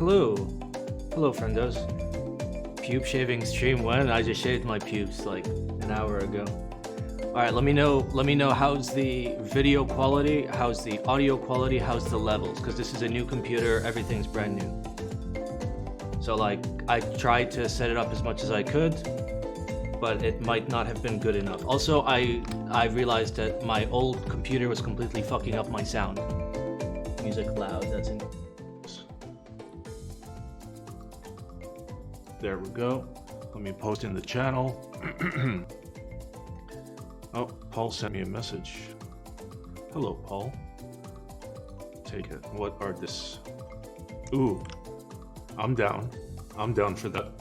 Hello. Hello, friendos. Pube shaving stream when? I just shaved my pubes like an hour ago. Alright, let me know how's the video quality, how's the audio quality, how's the levels, because this is a new computer, everything's brand new. So like, I tried to set it up as much as I could, but it might not have been good enough. Also, I realized that my old computer was completely fucking up my sound. Music loud, that's in. There we go. Let me post in the channel. Oh, Paul sent me a message. Hello, Paul. Take it. What are this? Ooh, I'm down. I'm down for that.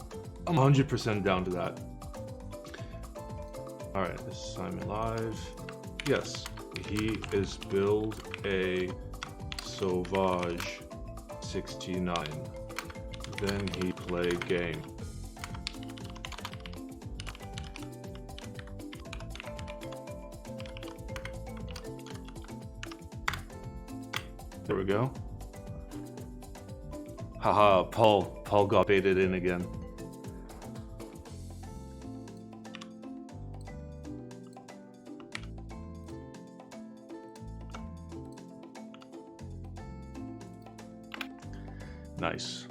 I'm 100% down to that. Alright, this is Simon Live. Yes, he is build a Sauvage 69. Then he play game. There we go. Haha, Paul got baited in again. Nice.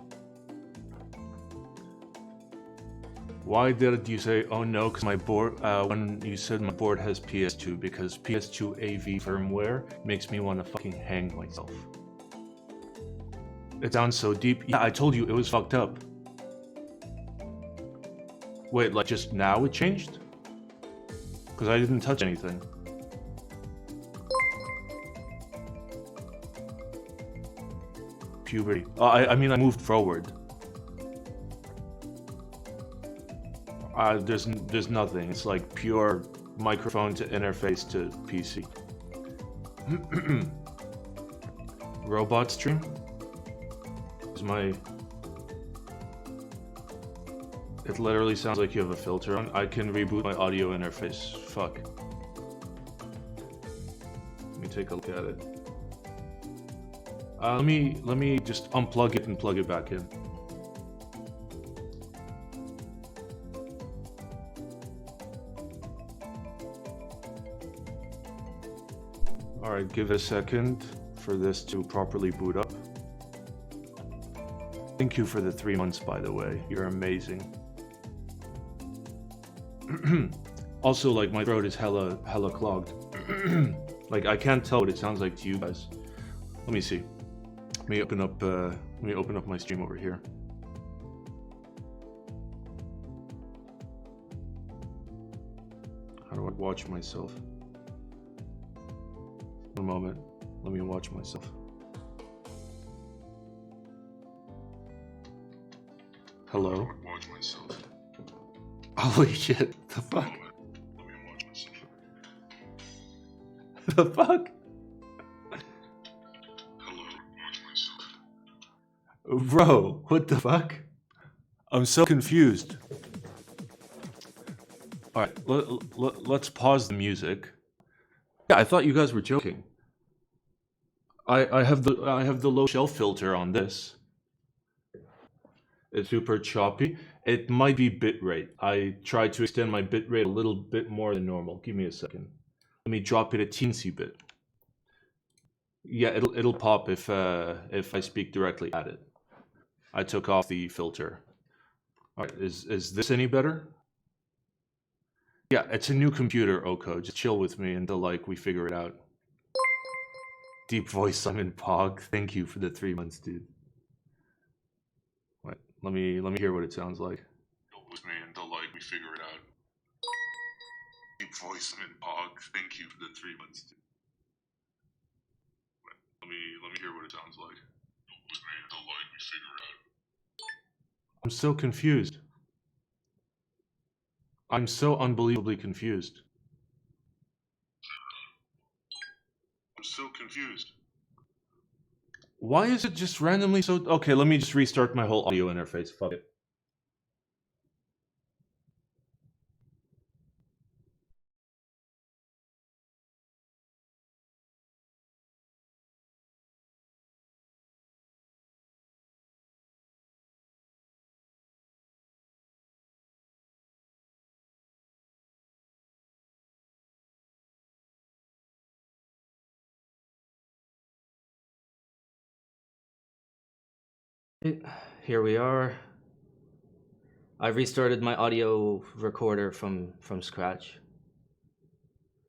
Why did you say, oh no, because my board, when you said my board has PS2, because PS2 AV firmware makes me want to fucking hang myself. It sounds so deep. Yeah, I told you it was fucked up. Wait, like just now it changed? Because I didn't touch anything. Puberty. I mean, I moved forward. There's nothing. It's like pure microphone to interface to PC. Robot stream? Is my... It literally sounds like you have a filter on. I can reboot my audio interface. Fuck. Let me take a look at it. Let me just unplug it and plug it back in. Alright, give it a second for this to properly boot up. Thank you for the 3 months, by the way. You're amazing. Also, like, my throat is hella clogged. Like, I can't tell what it sounds like to you guys. Let me see. Let me open up my stream over here. How do I watch myself? One moment. Let me watch myself. Hello? How do I watch myself? Holy shit. The fuck? Let me watch myself. The fuck? Hello? Watch myself. Bro, what the fuck? I'm so confused. Alright, let's pause the music. Yeah, I thought you guys were joking. I have the low shelf filter on this. It's super choppy. It might be bitrate. I tried to extend my bitrate a little bit more than normal. Give me a second. Let me drop it a teensy bit. Yeah, it'll pop if I speak directly at it. I took off the filter. All right, is this any better? Yeah, it's a new computer, Oko. Just chill with me until like we figure it out. Deep voice Simon Pog. Thank you for the 3 months, dude. Wait, let me hear what it sounds like. Chill with me until like we figure it out. Deep voice Simon Pog. Thank you for the 3 months, dude. Wait, let me hear what it sounds like. Chill with me until like we figure it out. I'm so confused. I'm so unbelievably confused. I'm so confused. Why is it just randomly so... Okay, let me just restart my whole audio interface. Fuck it. Here we are. I restarted my audio recorder from scratch.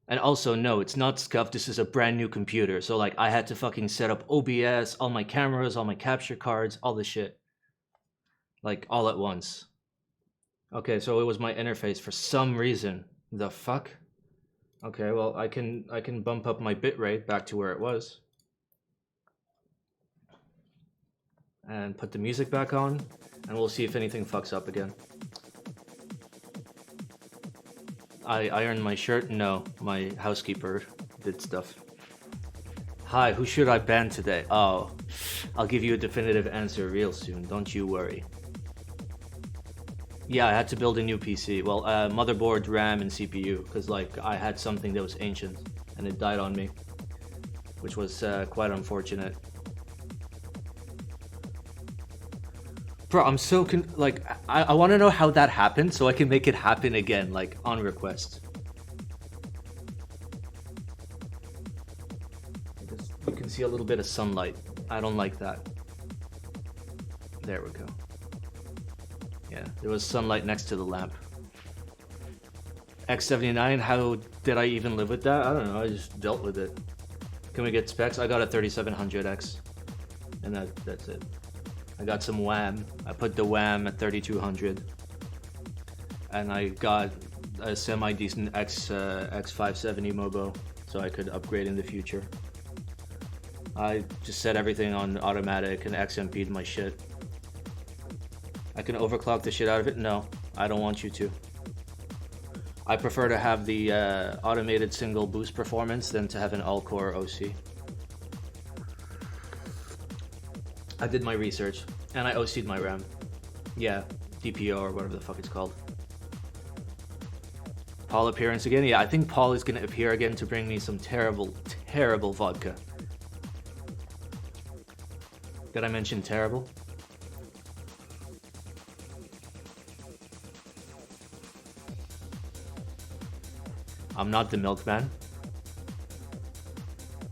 And also, no, it's not scuffed. This is a brand new computer. So, like, I had to fucking set up OBS, all my cameras, all my capture cards, all the shit. Like, all at once. Okay, so it was my interface for some reason. The fuck? Okay, well, I can bump up my bitrate back to where it was. And put the music back on, and we'll see if anything fucks up again. I ironed my shirt? No, my housekeeper did stuff. Hi, who should I ban today? Oh, I'll give you a definitive answer real soon, don't you worry. Yeah, I had to build a new PC. Well, motherboard, RAM, and CPU, because like I had something that was ancient, and it died on me, which was quite unfortunate. Bro, I'm so I want to know how that happened so I can make it happen again, like on request. You can see a little bit of sunlight. I don't like that. There we go. Yeah, there was sunlight next to the lamp. X79, how did I even live with that? I don't know, I just dealt with it. Can we get specs? I got a 3700X, and that's it. I got some WAM. I put the WAM at 3200, and I got a semi-decent X570 Mobo, so I could upgrade in the future. I just set everything on automatic and XMP'd my shit. I can overclock the shit out of it? No, I don't want you to. I prefer to have the automated single boost performance than to have an all-core OC. I did my research, and I OC'd my RAM. Yeah, DPO or whatever the fuck it's called. Paul appearance again? Yeah, I think Paul is gonna appear again to bring me some terrible, terrible vodka. Did I mention terrible? I'm not the milkman.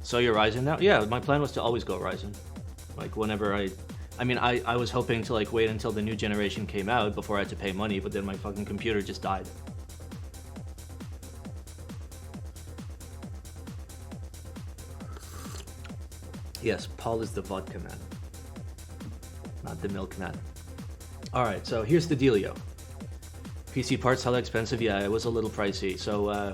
So you're Ryzen now? Yeah, my plan was to always go Ryzen. Like whenever I was hoping to like wait until the new generation came out before I had to pay money, but then my fucking computer just died. Yes, Paul is the vodka man, not the milkman. Alright, so here's the dealio. PC parts, hella expensive? Yeah, it was a little pricey. So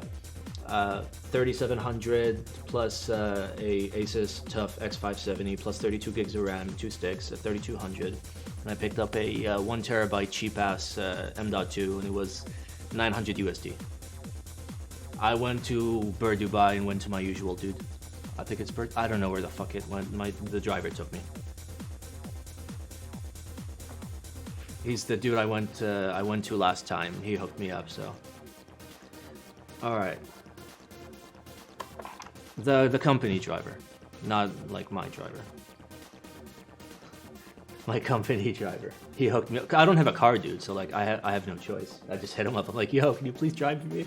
3700 plus a Asus TUF X570 plus 32 gigs of RAM, 2 sticks at 3200. And I picked up a 1 terabyte cheap ass M.2 and it was 900 USD. I went to Bird Dubai and went to my usual dude. I think it's Bird. I don't know where the fuck it went. The driver took me. He's the dude I went to last time. He hooked me up, so. All right. The company driver, not like my driver. My company driver. He hooked me up. I don't have a car, dude, so like I have no choice. I just hit him up. I'm like, yo, can you please drive for me?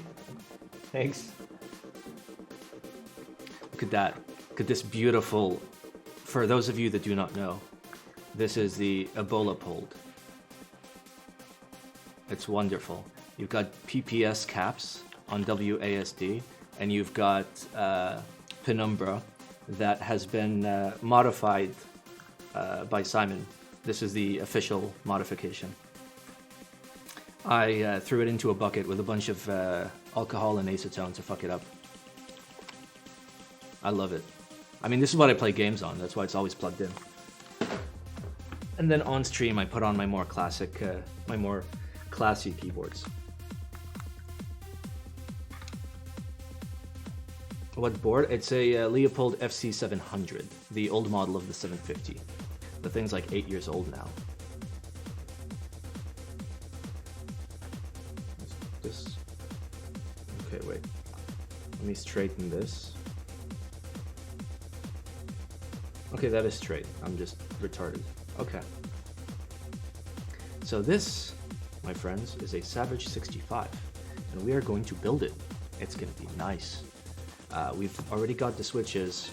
Thanks. Look at that. Look at this beautiful. For those of you that do not know, this is the Ebola Pold. It's wonderful. You've got PPS caps on WASD, and you've got Penumbra that has been modified by Simon. This is the official modification. I threw it into a bucket with a bunch of alcohol and acetone to fuck it up. I love it. I mean, this is what I play games on. That's why it's always plugged in. And then on stream, I put on my more classic, my more classy keyboards. What board? It's a Leopold FC700, the old model of the 750. The thing's like 8 years old now. This. Okay, wait. Let me straighten this. Okay, that is straight. I'm just retarded. Okay. So this, my friends, is a Savage 65, and we are going to build it. It's going to be nice. We've already got the switches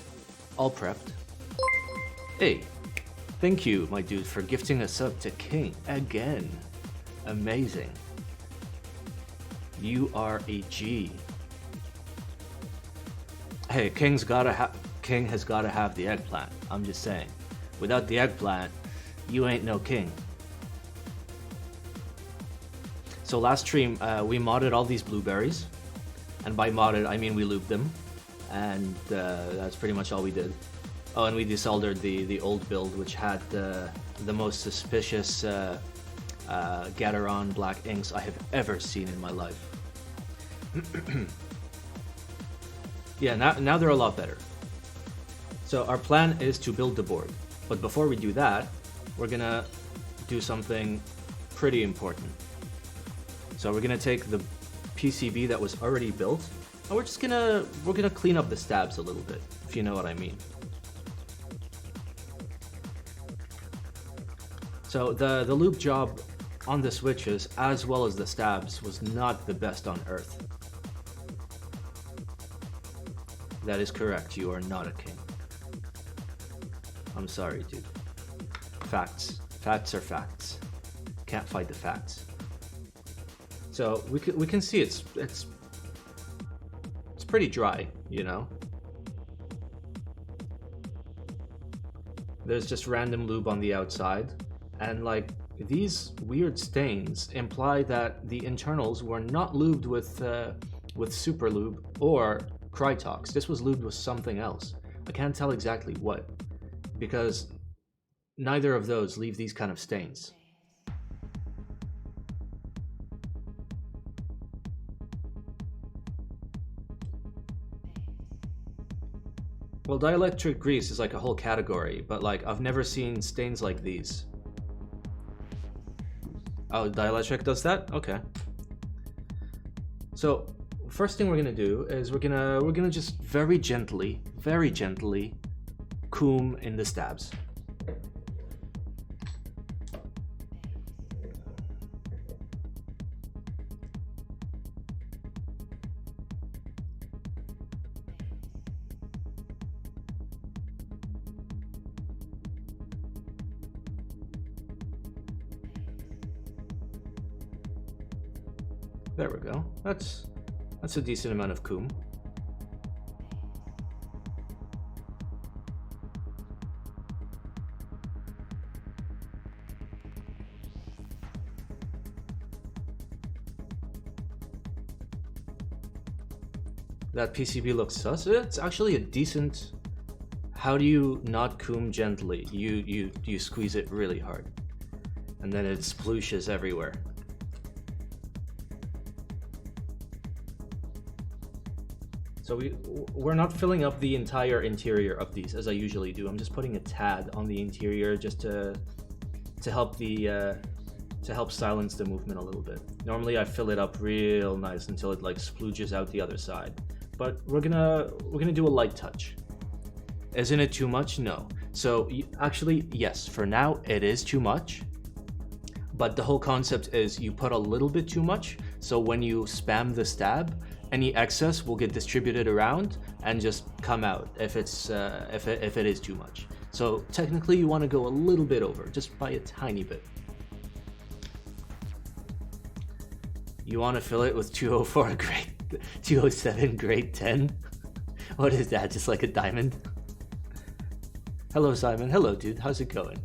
all prepped. Hey Thank you, my dude, for gifting a sub to King again. Amazing. You are a G. Hey, King has gotta have the eggplant. I'm just saying. Without the eggplant, you ain't no king. So last stream, we modded all these blueberries. And by modded, I mean we looped them. And that's pretty much all we did. Oh, and we desoldered the old build, which had the most suspicious Gateron black inks I have ever seen in my life. Yeah, now they're a lot better. So our plan is to build the board. But before we do that, we're gonna do something pretty important. So we're gonna take the PCB that was already built, and we're gonna clean up the stabs a little bit, if you know what I mean. So the loop job on the switches, as well as the stabs, was not the best on Earth. That is correct, you are not a king. I'm sorry, dude. Facts. Facts are facts. Can't fight the facts. So we can see it's pretty dry, you know? There's just random lube on the outside, and like these weird stains imply that the internals were not lubed with super lube or Krytox. This was lubed with something else. I can't tell exactly what, because neither of those leave these kind of stains. Well, dielectric grease is like a whole category, but like I've never seen stains like these. Oh, dielectric does that? Okay. So first thing we're gonna do is we're gonna just very gently comb in the stabs. There we go. That's a decent amount of comb. That PCB looks sus. It's actually a decent. How do you not comb gently? You squeeze it really hard, and then it splooshes everywhere. So we're not filling up the entire interior of these as I usually do. I'm just putting a tad on the interior just to help silence the movement a little bit. Normally I fill it up real nice until it like splooges out the other side. But we're gonna do a light touch. Isn't it too much? No. So actually, yes, for now it is too much. But the whole concept is you put a little bit too much, so when you spam the stab, any excess will get distributed around and just come out if it's if it is too much. So technically you want to go a little bit over, just by a tiny bit. You want to fill it with 204 grade 207 grade 10? What is that, just like a diamond? Hello Simon. Hello dude, how's it going?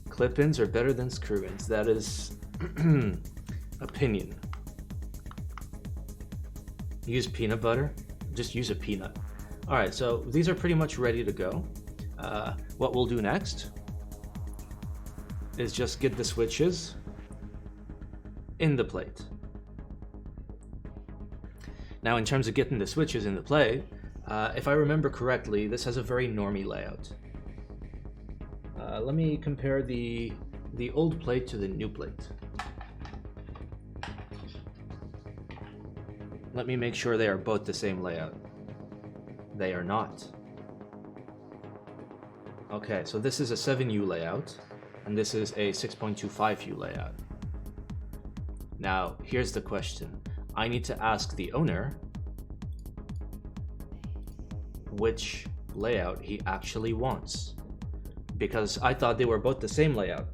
Clip-ins are better than screw-ins. That is opinion. Use peanut butter? Just use a peanut. Alright, so these are pretty much ready to go. What we'll do next is just get the switches in the plate. Now in terms of getting the switches in the plate, if I remember correctly, this has a very normie layout. Let me compare the old plate to the new plate. Let me make sure they are both the same layout. They are not. Okay, so this is a 7U layout, and this is a 6.25U layout. Now, here's the question. I need to ask the owner which layout he actually wants. because I thought they were both the same layout.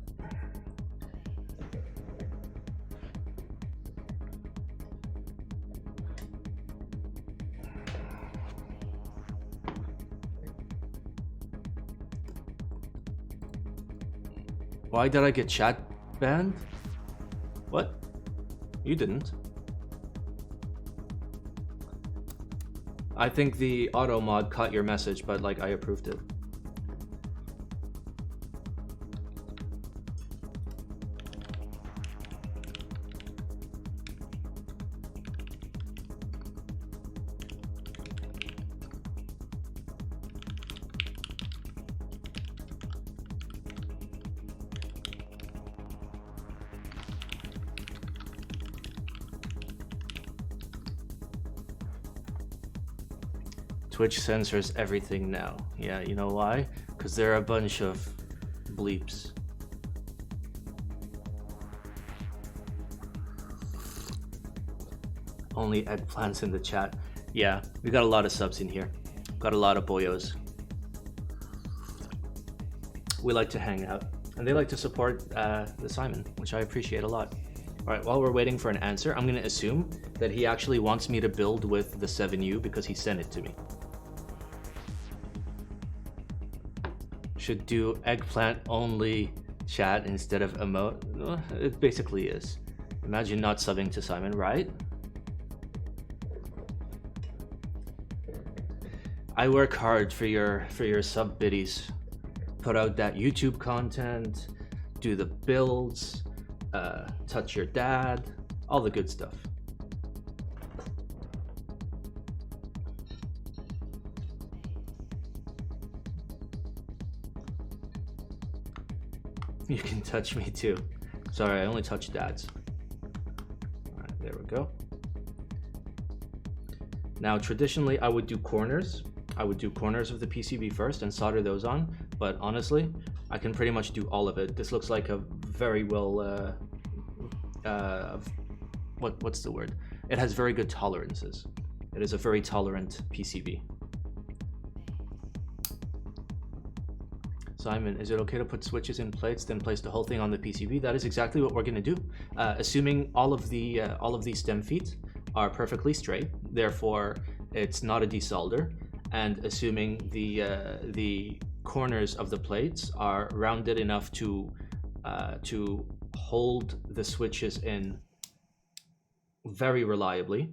Why did I get chat banned? What? You didn't. I think the auto mod caught your message, but like I approved it. Twitch censors everything now. Yeah, you know why? Because they're a bunch of bleeps. Only eggplants in the chat. Yeah, we got a lot of subs in here. Got a lot of boyos. We like to hang out. And they like to support the Simon, which I appreciate a lot. Alright, while we're waiting for an answer, I'm going to assume that he actually wants me to build with the 7U because he sent it to me. Should do eggplant only chat instead of emote. Well, it basically is. Imagine not subbing to Simon, right? I work hard for your sub biddies. Put out that YouTube content, do the builds, touch your dad, all the good stuff. You can touch me too. Sorry, I only touch dads. All right, there we go. Now, traditionally, I would do corners. I would do corners of the PCB first and solder those on. But honestly, I can pretty much do all of it. This looks like a very well, what's the word? It has very good tolerances. It is a very tolerant PCB. Simon, is it okay to put switches in plates, then place the whole thing on the PCB? That is exactly what we're going to do. Assuming all of these stem feet are perfectly straight, therefore it's not a desolder, and assuming the corners of the plates are rounded enough to hold the switches in very reliably,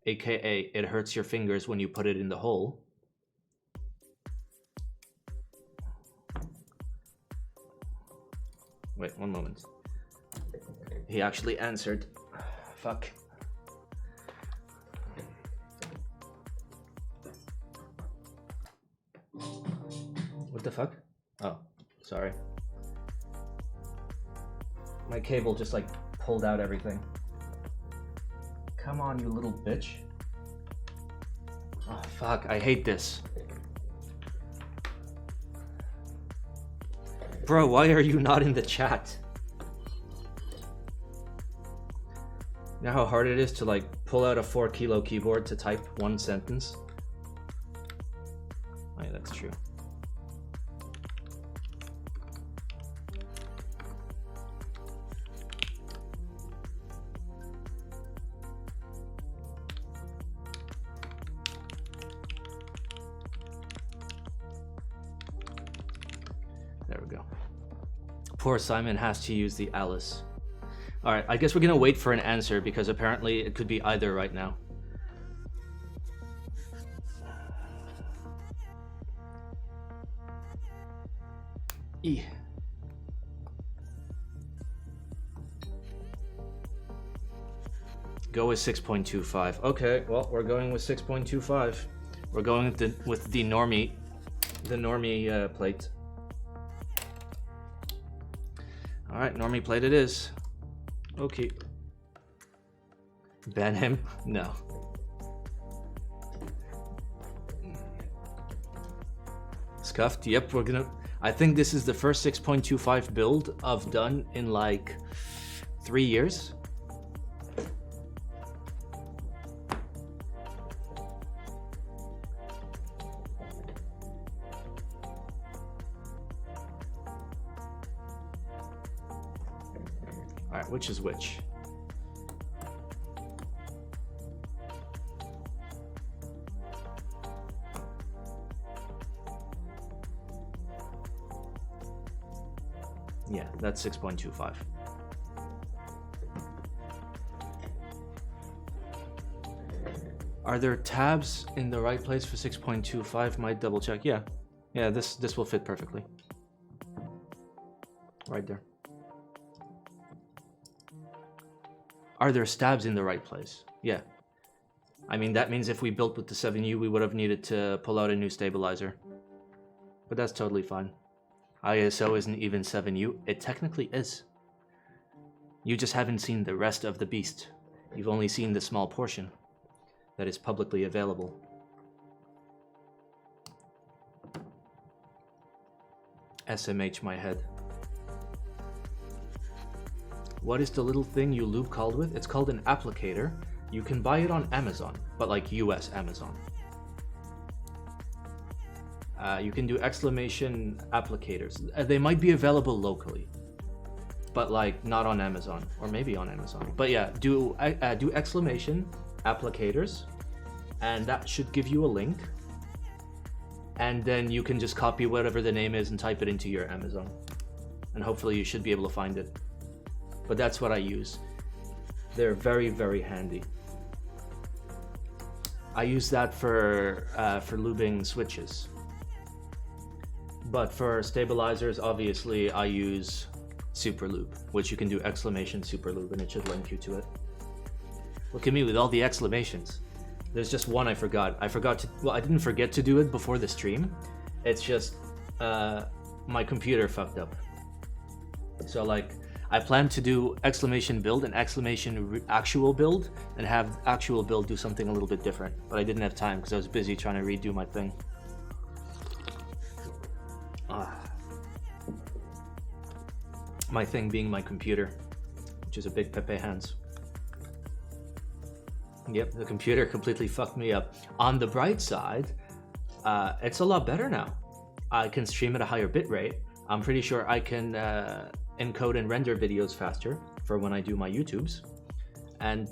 aka it hurts your fingers when you put it in the hole. Wait, one moment. He actually answered. Fuck. What the fuck? Oh, sorry. My cable just like pulled out everything. Come on, you little bitch. Oh, fuck, I hate this. Bro, why are you not in the chat? You know how hard it is to like pull out a 4-kilo keyboard to type one sentence? Oh, yeah, that's true. There we go. Poor Simon has to use the Alice. All right, I guess we're gonna wait for an answer because apparently it could be either right now. E. Go with 6.25. Okay, well, we're going with 6.25. We're going with the normie plate. All right, normie plate it is. Okay. Ban him? No. Scuffed? Yep, we're gonna... I think this is the first 6.25 build I've done in like 3 years. Alright, which is which? Yeah, that's 6.25. Are there tabs in the right place for 6.25? Might double check. Yeah. Yeah, this will fit perfectly. Right there. Are there stabs in the right place? Yeah. I mean, that means if we built with the 7U, we would have needed to pull out a new stabilizer. But that's totally fine. ISO isn't even 7U. It technically is. You just haven't seen the rest of the beast. You've only seen the small portion that is publicly available. SMH my head. What is the little thing you loop called with? It's called an applicator. You can buy it on Amazon, but like US Amazon. You can do exclamation applicators. They might be available locally, but like not on Amazon, or maybe on Amazon. But yeah, do exclamation applicators, and that should give you a link. And then you can just copy whatever the name is and type it into your Amazon. And hopefully you should be able to find it. But that's what I use. They're very, very handy. I use that for lubing switches. But for stabilizers, obviously, I use Superlube, which you can do exclamation Superlube, and it should link you to it. Look at me with all the exclamations. There's just one I forgot. I didn't forget to do it before the stream. It's just my computer fucked up. So like, I planned to do exclamation build and exclamation actual build, and have actual build do something a little bit different. But I didn't have time because I was busy trying to redo my thing. My thing being my computer, which is a big Pepe hands. Yep, the computer completely fucked me up. On the bright side, it's a lot better now. I can stream at a higher bitrate. I'm pretty sure I can encode and render videos faster for when I do my YouTubes. And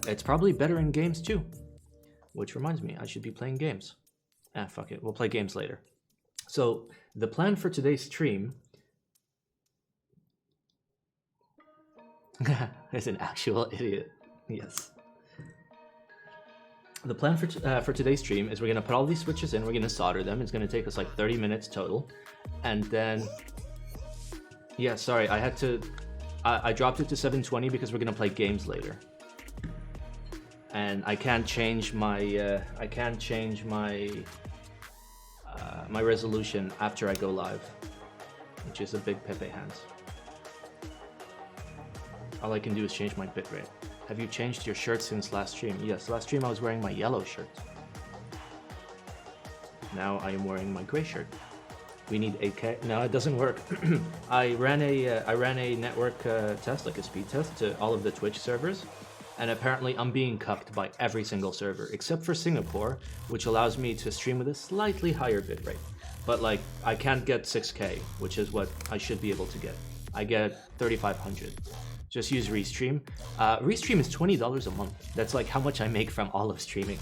it's probably better in games too. Which reminds me, I should be playing games. Ah, fuck it, we'll play games later. So, the plan for today's stream is an actual idiot. Yes. The plan for today's stream is we're going to put all these switches in, we're going to solder them. It's going to take us like 30 minutes total. And then... Yeah, sorry, I dropped it to 720 because we're going to play games later. And I can't change my... my resolution after I go live. Which is a big Pepe hands. All I can do is change my bitrate. Have you changed your shirt since last stream? Yes, last stream I was wearing my yellow shirt. Now I am wearing my gray shirt. We need 8K. No, it doesn't work. I ran a network test, like a speed test, to all of the Twitch servers, and apparently I'm being cucked by every single server except for Singapore, which allows me to stream with a slightly higher bitrate. But like, I can't get 6K, which is what I should be able to get. I get 3,500. Just use Restream. Restream is $20 a month. That's like how much I make from all of streaming.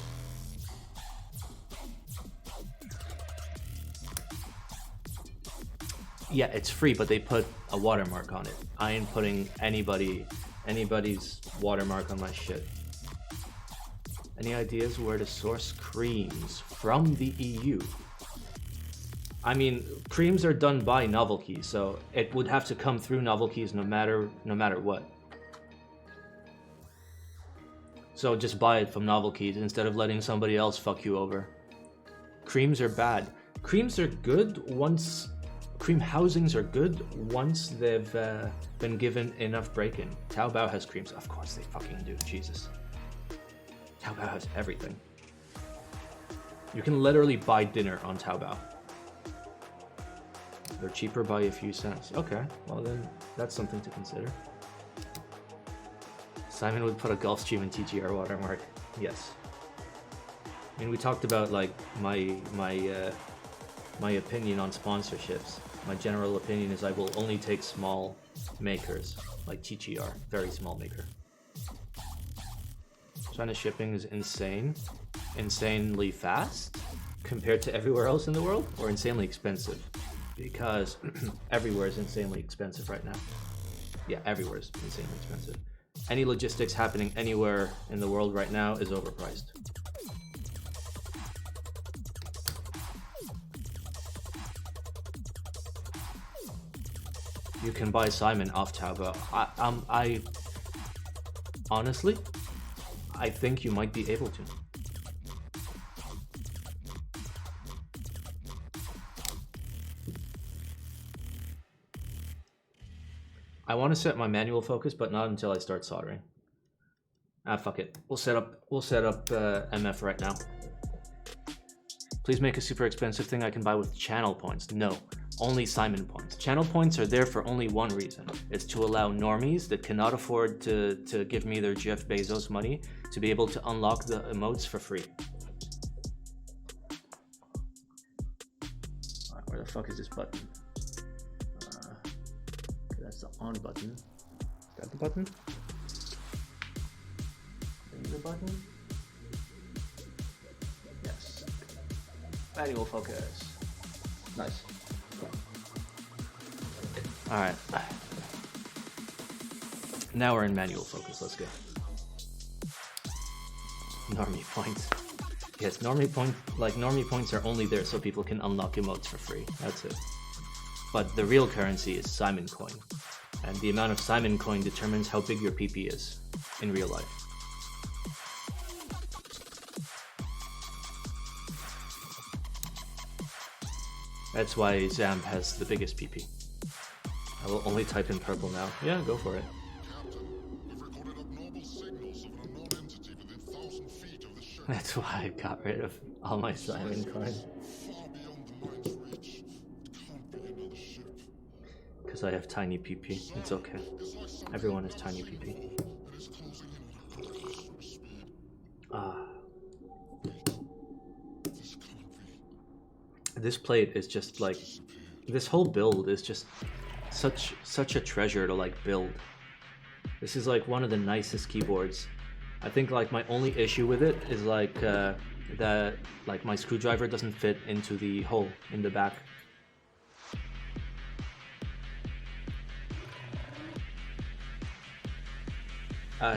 Yeah, it's free, but they put a watermark on it. I ain't putting anybody's watermark on my shit. Any ideas where to source creams from the EU? I mean, creams are done by Novelkeys, so it would have to come through Novelkeys no matter what. So just buy it from Novelkeys instead of letting somebody else fuck you over. Creams are bad. Creams are good once... Cream housings are good once they've been given enough break-in. Taobao has creams. Of course they fucking do. Jesus. Taobao has everything. You can literally buy dinner on Taobao. They're cheaper by a few cents. Okay, well then that's something to consider. Simon would put a Gulfstream in TGR watermark. Yes. I mean, we talked about like my opinion on sponsorships. My general opinion is I will only take small makers. like TGR, very small maker. China shipping is insane, insanely fast compared to everywhere else in the world, or insanely expensive, because everywhere is insanely expensive right now. Yeah, everywhere is insanely expensive. Any logistics happening anywhere in the world right now is overpriced. You can buy Simon off Taobao. I honestly, I think you might be able to. I want to set my manual focus, but not until I start soldering. Ah, fuck it. We'll set up MF right now. Please make a super expensive thing I can buy with channel points. No, only Simon points. Channel points are there for only one reason. It's to allow normies that cannot afford to give me their Jeff Bezos money to be able to unlock the emotes for free. Alright, where the fuck is this button? That's the on button. Is that the button? Is the button? Yes. Manual focus. Nice. Alright. Now we're in manual focus. Let's go. Normie points. Yes, normie points are only there so people can unlock emotes for free. That's it. But the real currency is Simon coin. And the amount of Simon coin determines how big your PP is in real life. That's why Zamp has the biggest PP. I will only type in purple now. Yeah, go for it. That's why I got rid of all my Simon coin. Because I have tiny PP. It's okay. Everyone has tiny PP. This plate is just like... This whole build is just such a treasure to like build. This is like one of the nicest keyboards. I think like my only issue with it is like that like my screwdriver doesn't fit into the hole in the back.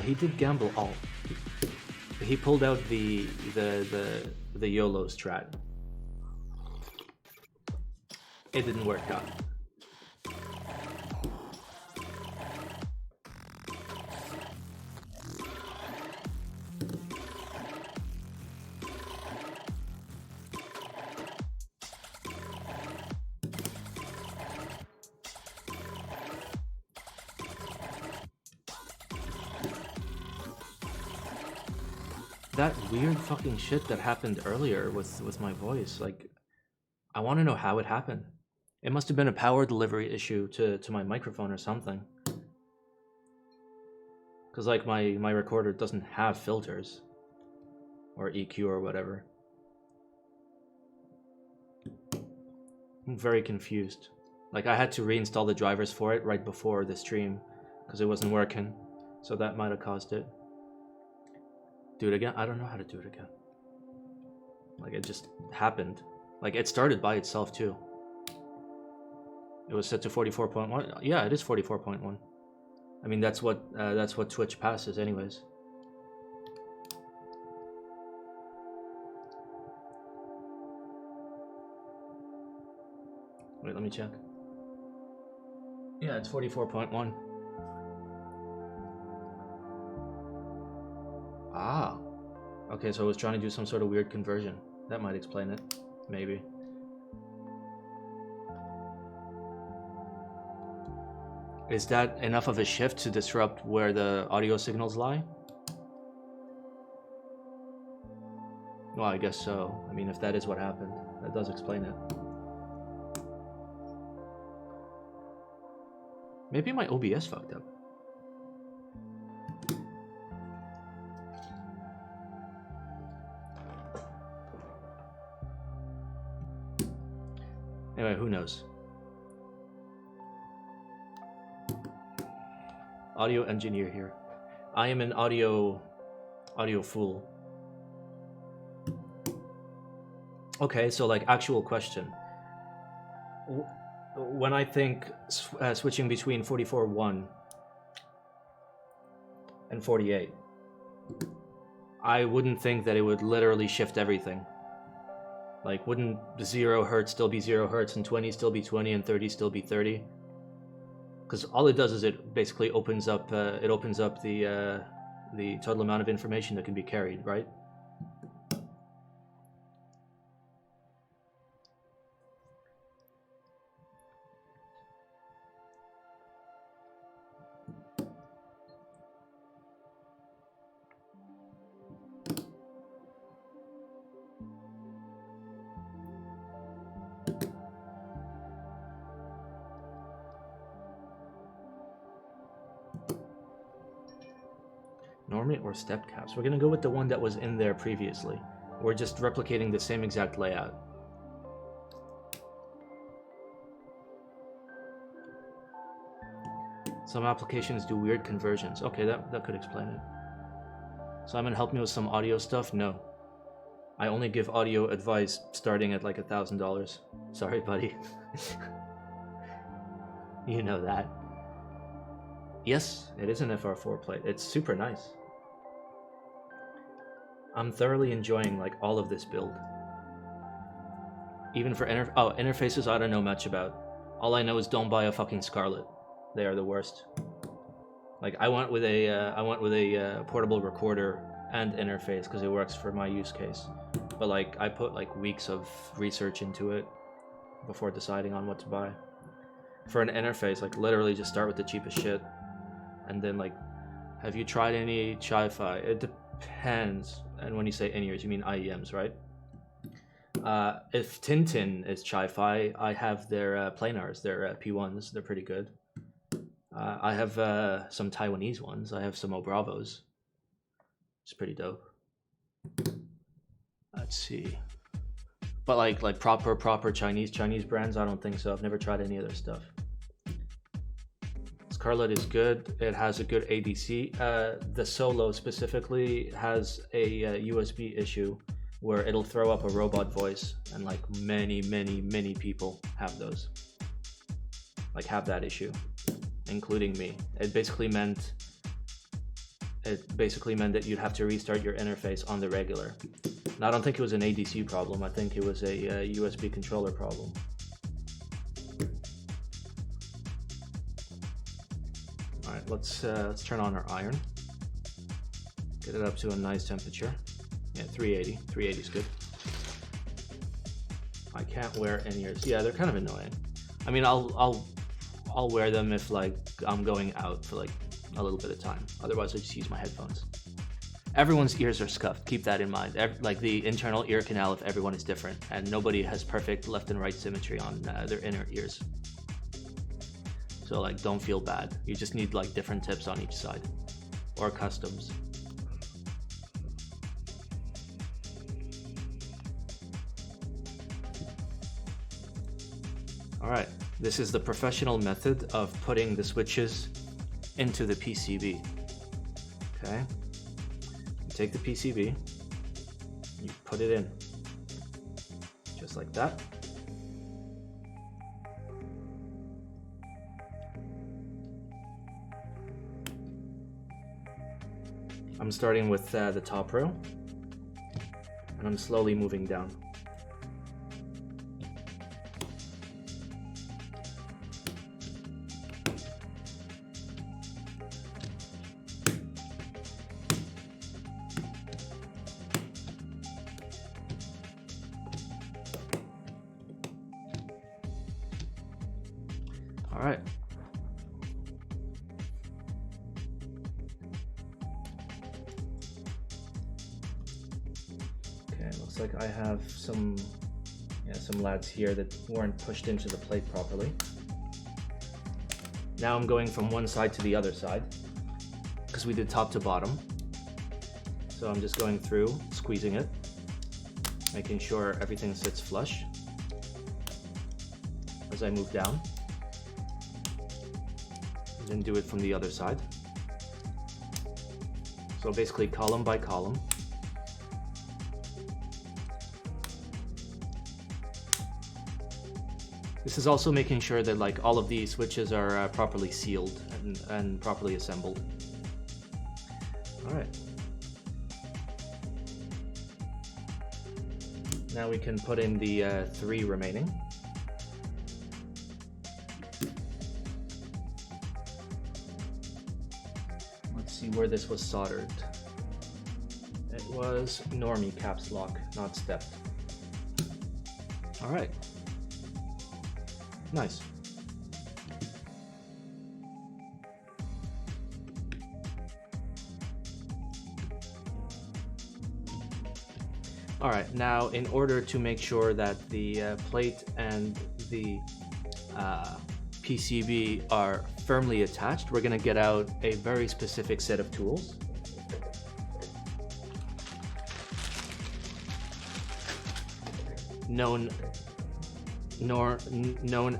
He did gamble all. He pulled out the YOLO strat. It didn't work out. That weird fucking shit that happened earlier with my voice, like, I want to know how it happened. It must have been a power delivery issue to my microphone or something. Because like my recorder doesn't have filters or EQ or whatever. I'm very confused. Like I had to reinstall the drivers for it right before the stream because it wasn't working. So that might have caused it. Do it again? I don't know how to do it again. Like it just happened. Like it started by itself too. It was set to 44.1. Yeah, it is 44.1. I mean that's what Twitch passes anyways. Wait, let me check. Yeah, it's 44.1. Ah. Okay, so I was trying to do some sort of weird conversion. That might explain it. Maybe. Is that enough of a shift to disrupt where the audio signals lie? Well, I guess so. I mean, if that is what happened, that does explain it. Maybe my OBS fucked up. Anyway, who knows? Audio engineer here. I am an audio fool. Okay, so like actual question. When I think switching between 44.1 and 48, I wouldn't think that it would literally shift everything. Like, wouldn't 0 hertz still be 0 hertz and 20 still be 20 and 30 still be 30? Because all it does is it basically opens up the total amount of information that can be carried, right? Normie or stepped caps? We're gonna go with the one that was in there previously. We're just replicating the same exact layout. Some applications do weird conversions. Okay, that could explain it. Simon, help me with some audio stuff? No. I only give audio advice starting at like $1,000. Sorry, buddy. You know that. Yes, it is an FR4 plate. It's super nice. I'm thoroughly enjoying like all of this build. Even for interfaces, I don't know much about. All I know is don't buy a fucking Scarlett. They are the worst. Like I went with a portable recorder and interface because it works for my use case. But like I put like weeks of research into it before deciding on what to buy. For an interface, like literally just start with the cheapest shit. And then like, have you tried any Chi-Fi? It depends. And when you say in-ears, you mean IEMs, right? If Tintin is Chi-Fi, I have their planars, their P1s. They're pretty good. I have some Taiwanese ones. I have some Obravos. It's pretty dope. Let's see. But like proper Chinese brands, I don't think so. I've never tried any of their stuff. Scarlett is good. It has a good ADC. The Solo specifically has a USB issue where it'll throw up a robot voice, and like many people have those. Like have that issue, including me. It basically meant that you'd have to restart your interface on the regular. And I don't think it was an ADC problem. I think it was a USB controller problem. Alright, let's turn on our iron. Get it up to a nice temperature. Yeah, 380. 380 is good. I can't wear in-ears. Yeah, they're kind of annoying. I mean, I'll wear them if like I'm going out for like a little bit of time. Otherwise, I just use my headphones. Everyone's ears are scuffed. Keep that in mind. Like the internal ear canal of everyone is different, and nobody has perfect left and right symmetry on their inner ears. So like, don't feel bad. You just need like different tips on each side, or customs. All right, this is the professional method of putting the switches into the PCB. Okay, you take the PCB, you put it in, just like that. I'm starting with the top row, and I'm slowly moving down. All right. Looks like I have some lads here that weren't pushed into the plate properly. Now I'm going from one side to the other side because we did top to bottom. So I'm just going through, squeezing it, making sure everything sits flush as I move down. And then do it from the other side. So basically column by column. This is also making sure that like all of these switches are properly sealed and properly assembled. All right. Now we can put in the 3 remaining. Let's see where this was soldered. It was normie caps lock, not stepped. All right. Nice. All right, now in order to make sure that the plate and the PCB are firmly attached, we're gonna get out a very specific set of tools. Known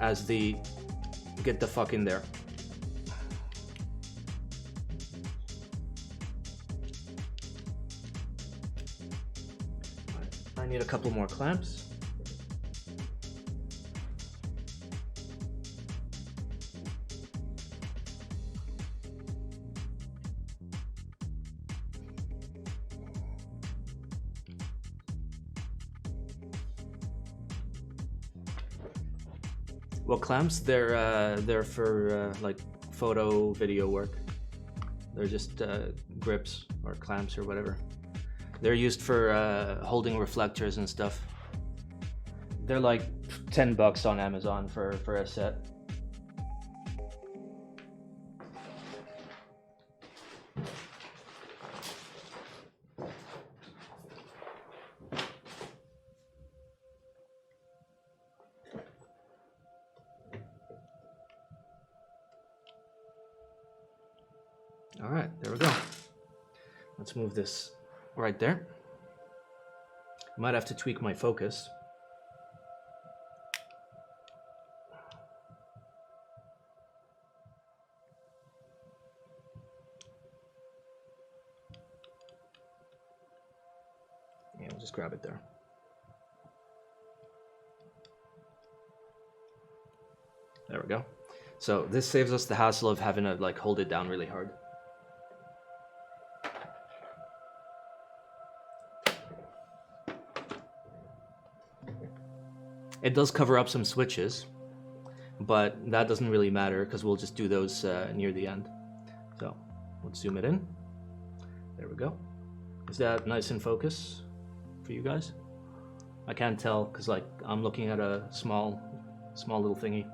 as the get the fuck in there. I need a couple more clamps. Well, clamps, they're for like photo, video work. They're just grips or clamps or whatever. They're used for holding reflectors and stuff. They're like $10 on Amazon for a set. All right, there we go. Let's move this right there. Might have to tweak my focus. Yeah, we'll just grab it there. There we go. So this saves us the hassle of having to like hold it down really hard. It does cover up some switches, but that doesn't really matter because we'll just do those near the end. So let's zoom it in. There we go. Is that nice in focus for you guys? I can't tell because like I'm looking at a small little thingy.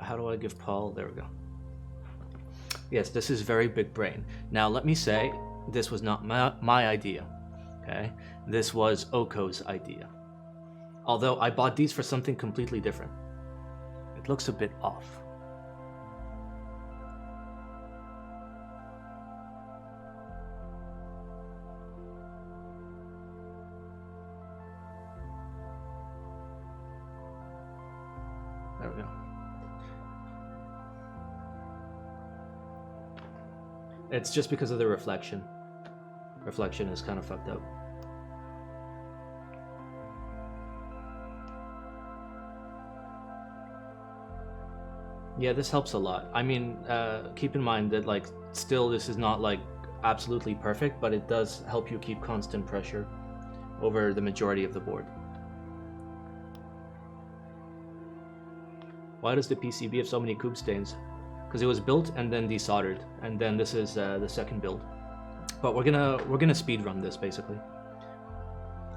How do I give Paul? There we go. Yes, this is very big brain. Now let me say, this was not my idea, okay? This was Oko's idea. Although I bought these for something completely different. It looks a bit off. There we go. It's just because of the reflection. Reflection is kind of fucked up. Yeah, this helps a lot. I mean, keep in mind that like still this is not like absolutely perfect, but it does help you keep constant pressure over the majority of the board. Why does the PCB have so many cube stains? Because it was built and then desoldered, and then this is the second build. But we're gonna speed run this basically.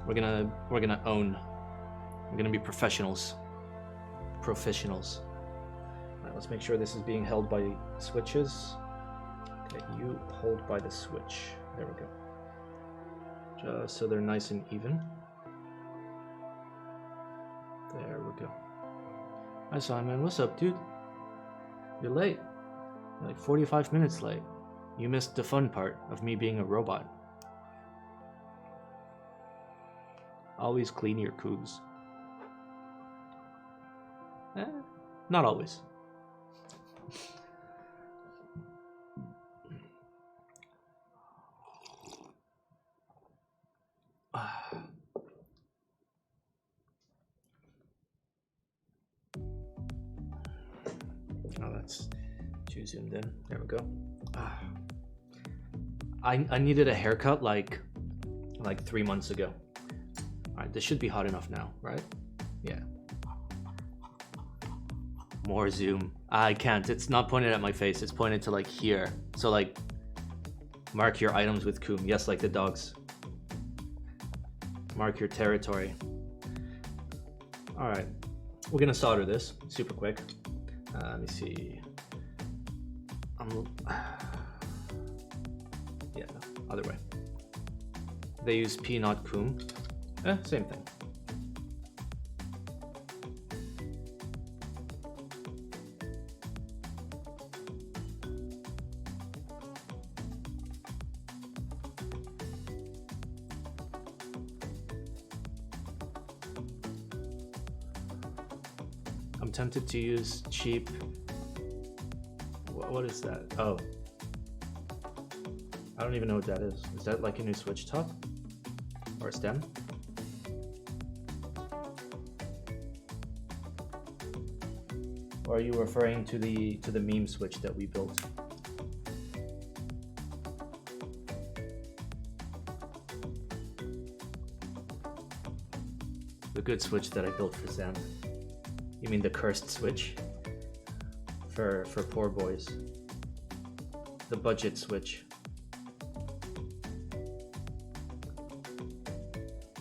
We're gonna own. We're gonna be professionals. Professionals. All right, let's make sure this is being held by switches. Okay, you hold by the switch. There we go. Just so they're nice and even. There we go. Hi Simon, what's up, dude? You're late. You're like 45 minutes late. You missed the fun part of me being a robot. Always clean your cubes. Not always. Oh, that's too zoomed in. There we go. I needed a haircut like 3 months ago. Alright, this should be hot enough now, right? Yeah. More zoom. I can't. It's not pointed at my face. It's pointed to like here. So like, mark your items with Coom. Yes, like the dogs. Mark your territory. Alright. We're gonna solder this super quick. Let me see. Yeah, other way. They use P, not Coom. Same thing. I'm tempted to use cheap. What is that? Oh. I don't even know what that is. Is that like a new switch top? Or a stem? Or are you referring to the meme switch that we built? The good switch that I built for Sam. You mean the cursed switch? For poor boys. The budget switch.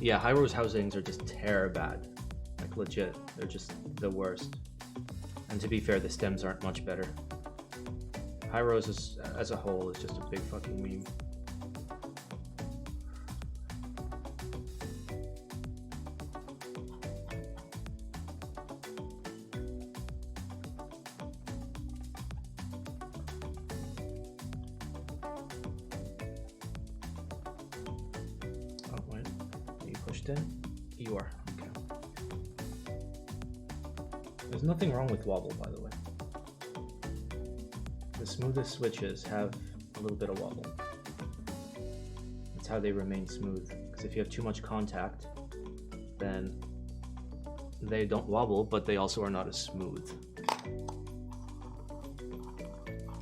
Yeah, Hyrule housings are just bad. Like legit, they're just the worst. And to be fair, the stems aren't much better. Hyrule as a whole is just a big fucking meme. You are. Okay. There's nothing wrong with wobble, by the way. The smoothest switches have a little bit of wobble. That's how they remain smooth. Because if you have too much contact, then they don't wobble, but they also are not as smooth.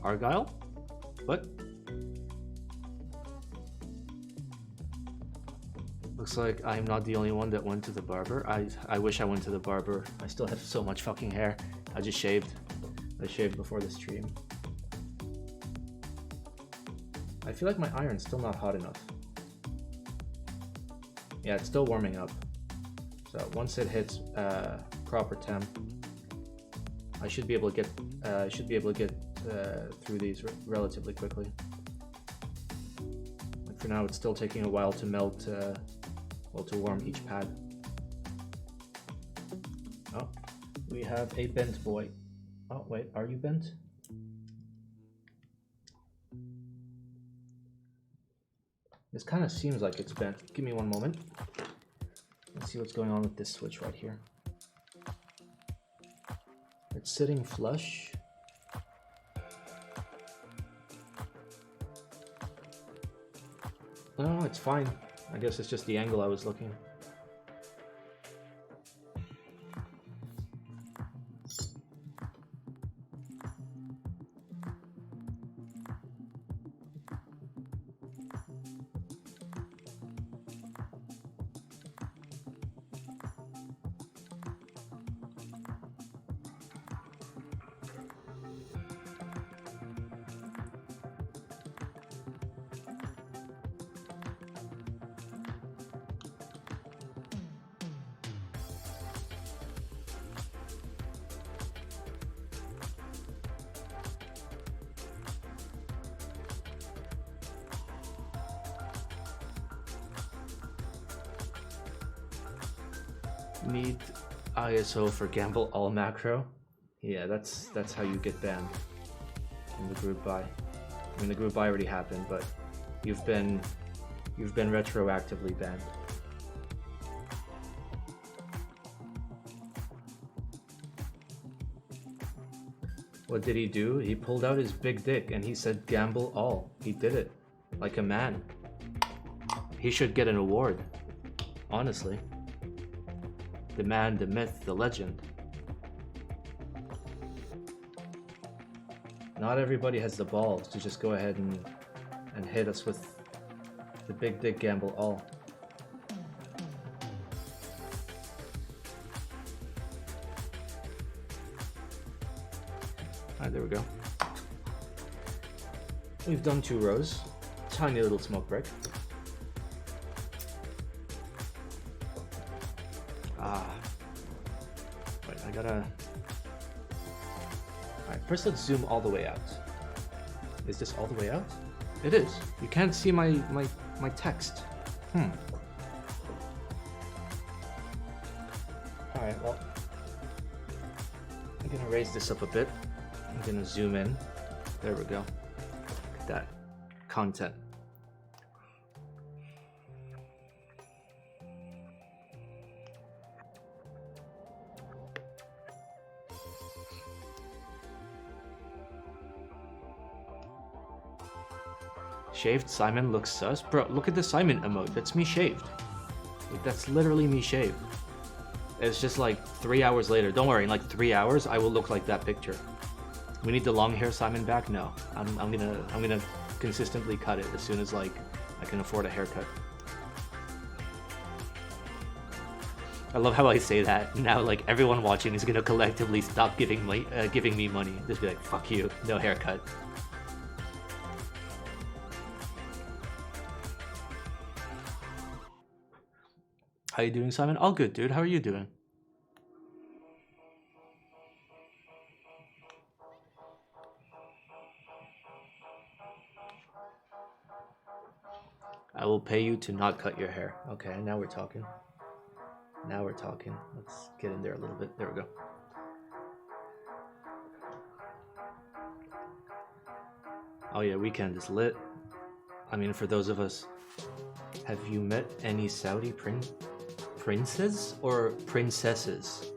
Argyle? What? Looks like I'm not the only one that went to the barber. I wish I went to the barber. I still have so much fucking hair. I just shaved. I shaved before the stream. I feel like my iron's still not hot enough. Yeah, it's still warming up. So once it hits proper temp, I should be able to get through these relatively quickly. Like for now, it's still taking a while to melt. Well, to warm each pad. Oh, we have a bent boy. Oh, wait, are you bent? This kind of seems like it's bent. Give me one moment. Let's see what's going on with this switch right here. It's sitting flush. No, it's fine. I guess it's just the angle I was looking. Need ISO for gamble all macro. Yeah, that's how you get banned in the group buy. I mean, the group buy already happened, but you've been retroactively banned. What did he do? He pulled out his big dick and he said gamble all. He did it. Like a man. He should get an award. Honestly. The man, the myth, the legend. Not everybody has the balls to just go ahead and hit us with the big dick gamble all. Alright, there we go. We've done 2 rows. Tiny little smoke break. Wait, I gotta... Alright, first let's zoom all the way out. Is this all the way out? It is. You can't see my text. Alright, well... I'm gonna raise this up a bit. I'm gonna zoom in. There we go. Look at that. Content. Shaved Simon looks sus. Bro, look at the Simon emote. That's me shaved. Like, that's literally me shaved. It's just like 3 hours later. Don't worry, in like 3 hours, I will look like that picture. We need the long hair Simon back? No. I'm gonna consistently cut it as soon as like I can afford a haircut. I love how I say that. Now like everyone watching is gonna collectively stop giving me money. Just be like, fuck you, no haircut. How you doing, Simon? All good, dude. How are you doing? I will pay you to not cut your hair. Okay, now we're talking. Now we're talking. Let's get in there a little bit. There we go. Oh yeah, weekend is lit. I mean, for those of us, have you met any Saudi princes or princesses?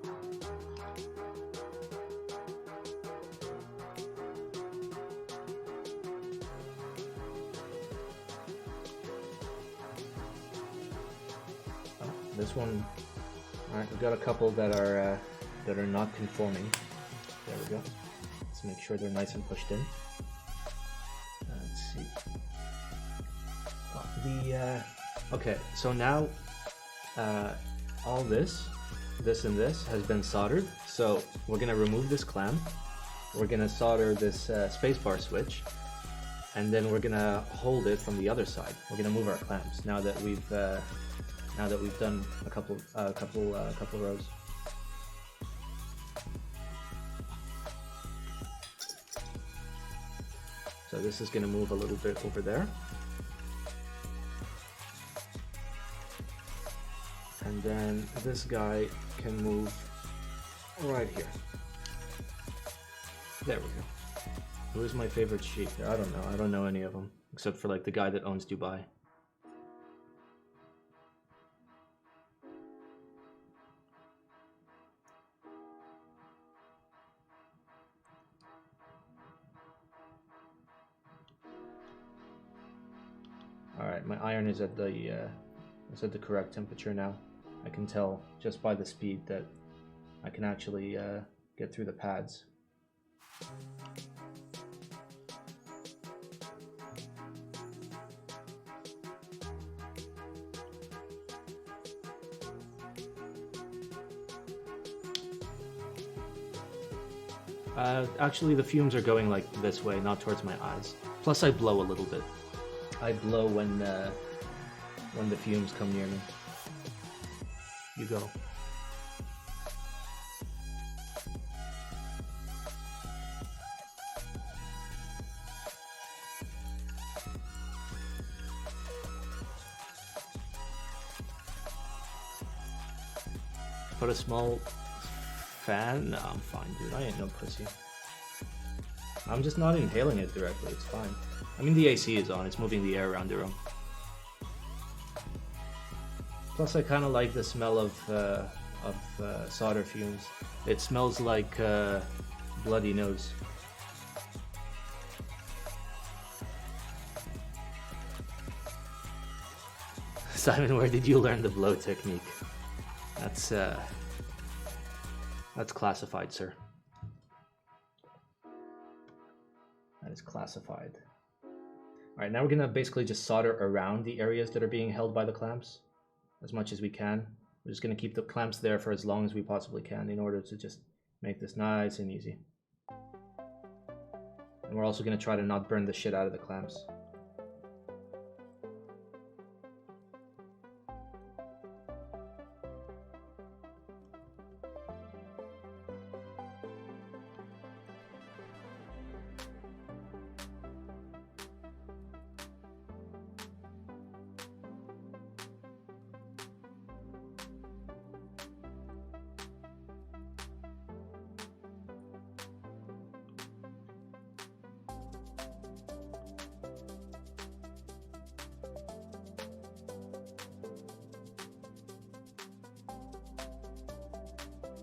Oh, this one. All right, we've got a couple that are not conforming. There we go. Let's make sure they're nice and pushed in. Let's see. Okay, so now all this and this has been soldered. So we're gonna remove this clamp. We're gonna solder this spacebar switch, and then we're gonna hold it from the other side. We're gonna move our clamps now that we've done a couple rows. So this is gonna move a little bit over there. And then this guy can move right here. There we go. Who's my favorite sheik? I don't know. I don't know any of them. Except for like the guy that owns Dubai. Alright, my iron is at the correct temperature now. I can tell just by the speed that I can actually get through the pads. Actually, the fumes are going like this way, not towards my eyes. Plus, I blow a little bit. I blow when the fumes come near me. You go. Put a small fan? No, I'm fine, dude. I ain't no pussy. I'm just not inhaling it directly. It's fine. I mean, the AC is on, it's moving the air around the room. Plus, I kind of like the smell of solder fumes. It smells like bloody nose. Simon, where did you learn the blow technique? That's classified, sir. That is classified. All right, now we're gonna basically just solder around the areas that are being held by the clamps as much as we can. We're just gonna keep the clamps there for as long as we possibly can in order to just make this nice and easy. And we're also gonna try to not burn the shit out of the clamps.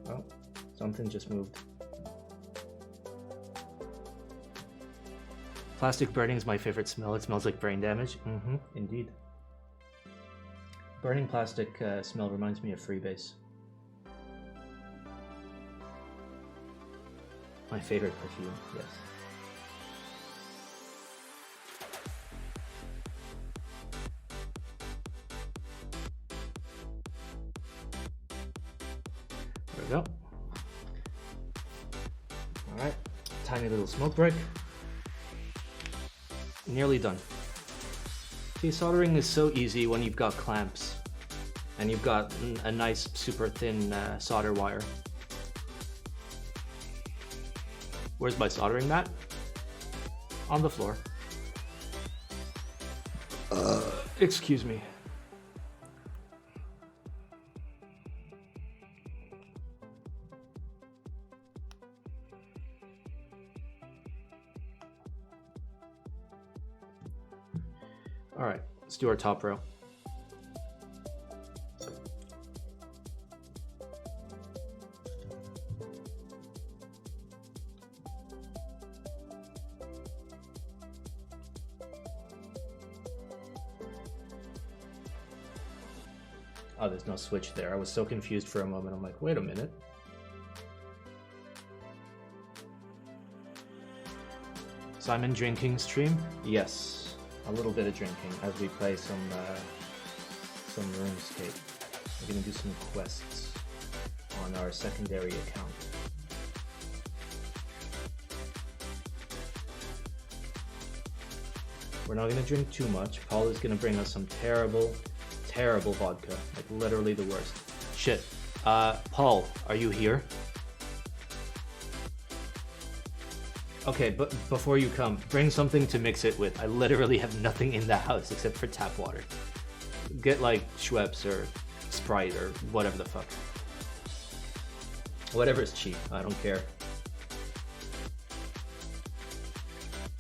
Oh, something just moved. Plastic burning is my favorite smell. It smells like brain damage. Mm-hmm, indeed. Burning plastic smell reminds me of Freebase. My favorite perfume, yes. There we go. Alright, tiny little smoke break. Nearly done. See, soldering is so easy when you've got clamps and you've got a nice super thin solder wire. Where's my soldering mat? On the floor. Excuse me. All right, let's do our top row. Oh, there's no switch there. I was so confused for a moment. I'm like, wait a minute. Simon drinking stream? Yes, a little bit of drinking as we play some RuneScape. We're gonna do some quests on our secondary account. We're not gonna drink too much. Paul is gonna bring us some terrible vodka, like literally the worst. Shit. Paul, are you here? Okay, but before you come, bring something to mix it with. I literally have nothing in the house except for tap water. Get like Schweppes or Sprite or whatever the fuck. Whatever is cheap, I don't care.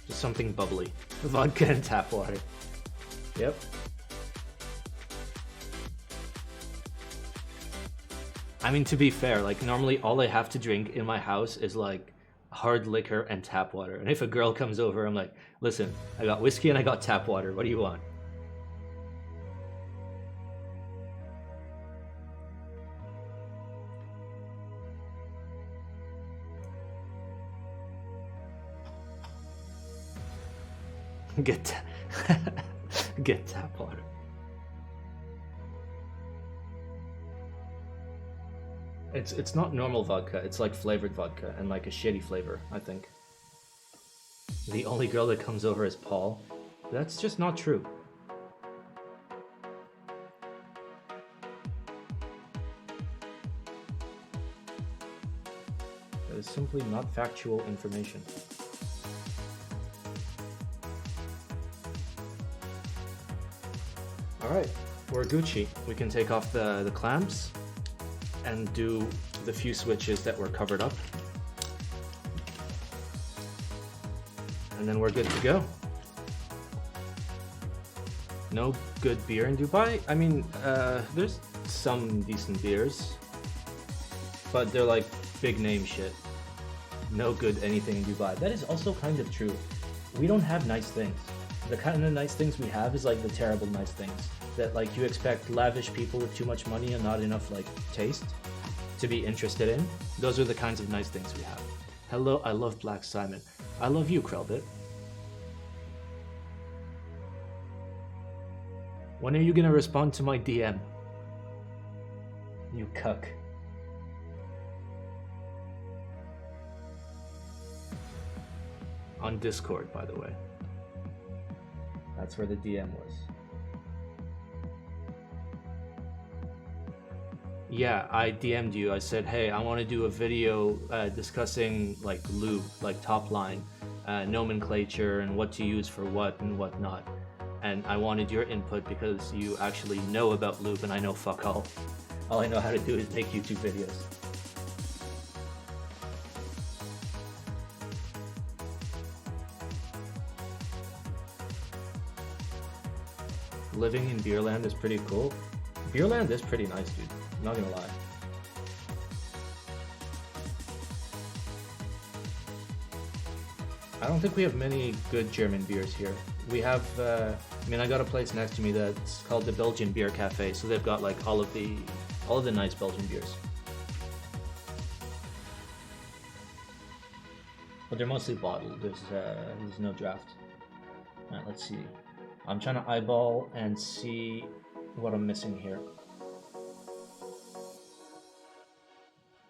Just something bubbly. Vodka and tap water. Yep. I mean, to be fair, like normally all I have to drink in my house is like hard liquor and tap water. And if a girl comes over, I'm like, listen, I got whiskey and I got tap water. What do you want? Get tap water. It's not normal vodka, it's like flavored vodka and like a shitty flavor, I think. The only girl that comes over is Paul. That's just not true. That is simply not factual information. Alright, we're Gucci. We can take off the clamps and do the few switches that were covered up. And then we're good to go. No good beer in Dubai? I mean, there's some decent beers, but they're like big name shit. No good anything in Dubai. That is also kind of true. We don't have nice things. The kind of nice things we have is like the terrible nice things that like you expect lavish people with too much money and not enough like taste to be interested in. Those are the kinds of nice things we have. Hello, I love Black Simon. I love you, Krelbit. When are you gonna respond to my DM? You cuck. On Discord, by the way. That's where the DM was. Yeah, I DM'd you. I said, hey, I want to do a video discussing like loop, like top line, nomenclature, and what to use for what and what not. And I wanted your input because you actually know about loop and I know fuck all. All I know how to do is make YouTube videos. Living in Beerland is pretty cool. Beerland is pretty nice, dude. I'm not gonna lie. I don't think we have many good German beers here. We have, I mean, I got a place next to me that's called the Belgian Beer Cafe, so they've got like all of the nice Belgian beers. But they're mostly bottled. There's no draft. All right, let's see. I'm trying to eyeball and see what I'm missing here.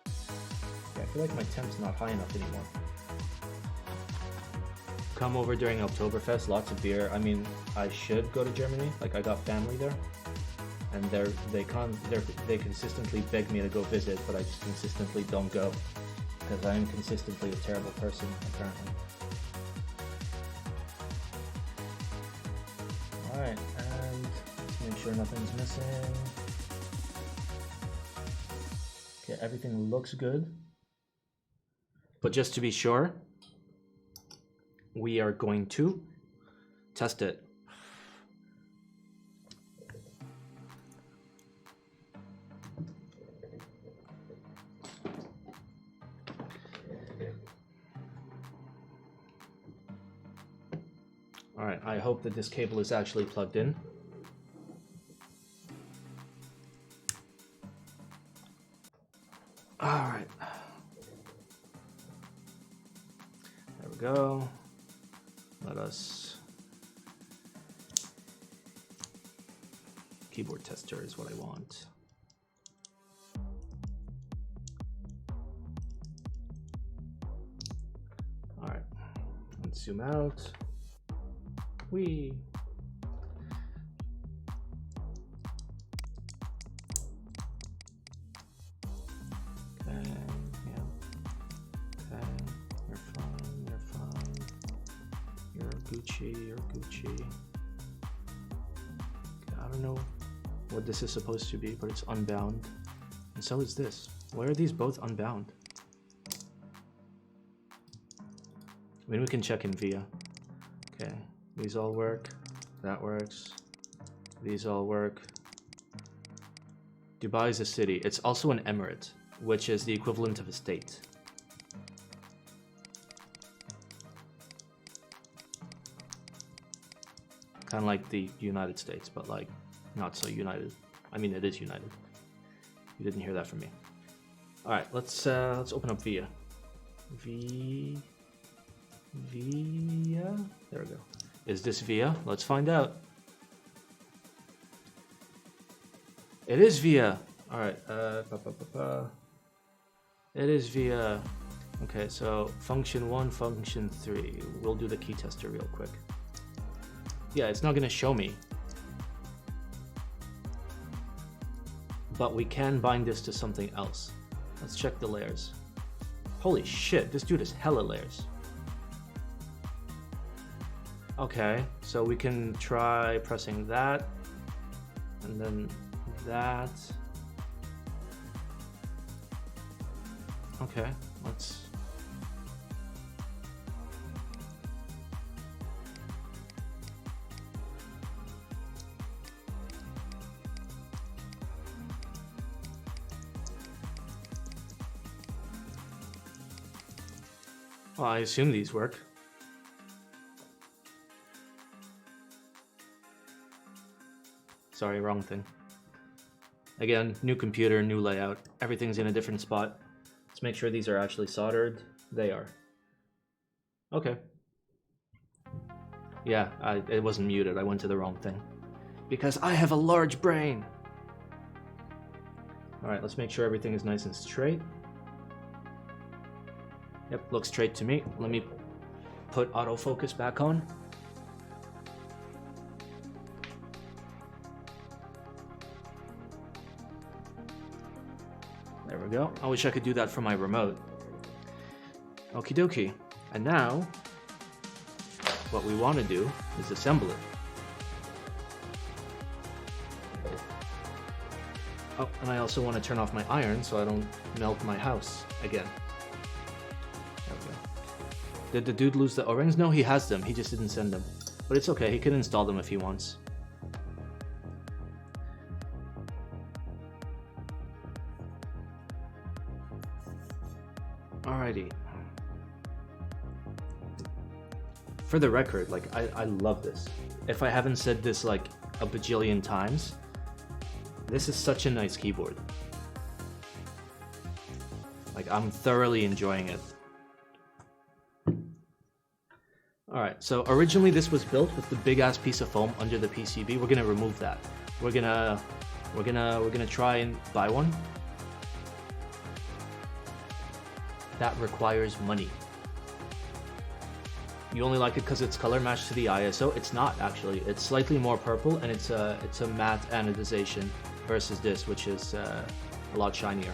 Yeah, I feel like my temp's not high enough anymore. Come over during Oktoberfest, lots of beer. I mean, I should go to Germany. Like, I got family there, and they consistently beg me to go visit, but I just consistently don't go because I am consistently a terrible person, apparently. All right, and let's make sure nothing's missing. Okay, everything looks good. But just to be sure, we are going to test it. All right, I hope that this cable is actually plugged in. All right. There we go. Let us... Keyboard tester is what I want. All right, let's zoom out. Whee! Okay, yeah. Okay, you're fine, you're fine. You're Gucci, you're Gucci. Okay, I don't know what this is supposed to be, but it's unbound. And so is this. Why are these both unbound? I mean, we can check in VIA. Okay, these all work. That works. These all work. Dubai is a city. It's also an emirate, which is the equivalent of a state. Kind of like the United States, but like not so united. I mean, it is united. You didn't hear that from me. All right, let's open up VIA. VIA. There we go. Is this VIA? Let's find out. It is VIA. All right. It is VIA. Okay, so function 1, function 3. We'll do the key tester real quick. Yeah, it's not gonna show me. But we can bind this to something else. Let's check the layers. Holy shit, this dude has hella layers. Okay, so we can try pressing that, and then that. Okay, let's... Well, I assume these work. Sorry, wrong thing. Again, new computer, new layout. Everything's in a different spot. Let's make sure these are actually soldered. They are. Okay. Yeah, it wasn't muted. I went to the wrong thing. Because I have a large brain! Alright, let's make sure everything is nice and straight. Yep, looks straight to me. Let me put autofocus back on. There we go. I wish I could do that from my remote. Okie dokie. And now, what we want to do is assemble it. Oh, and I also want to turn off my iron so I don't melt my house again. There we go. Did the dude lose the O-rings? No, he has them. He just didn't send them. But it's okay. He can install them if he wants. Alrighty. For the record, like, I love this. If I haven't said this like a bajillion times, this is such a nice keyboard. Like, I'm thoroughly enjoying it. Alright, so originally this was built with the big ass piece of foam under the PCB. We're gonna remove that. We're gonna try and buy one. That requires money. You only like it because it's color matched to the ISO. It's not actually. It's slightly more purple, and it's a matte anodization versus this, which is a lot shinier.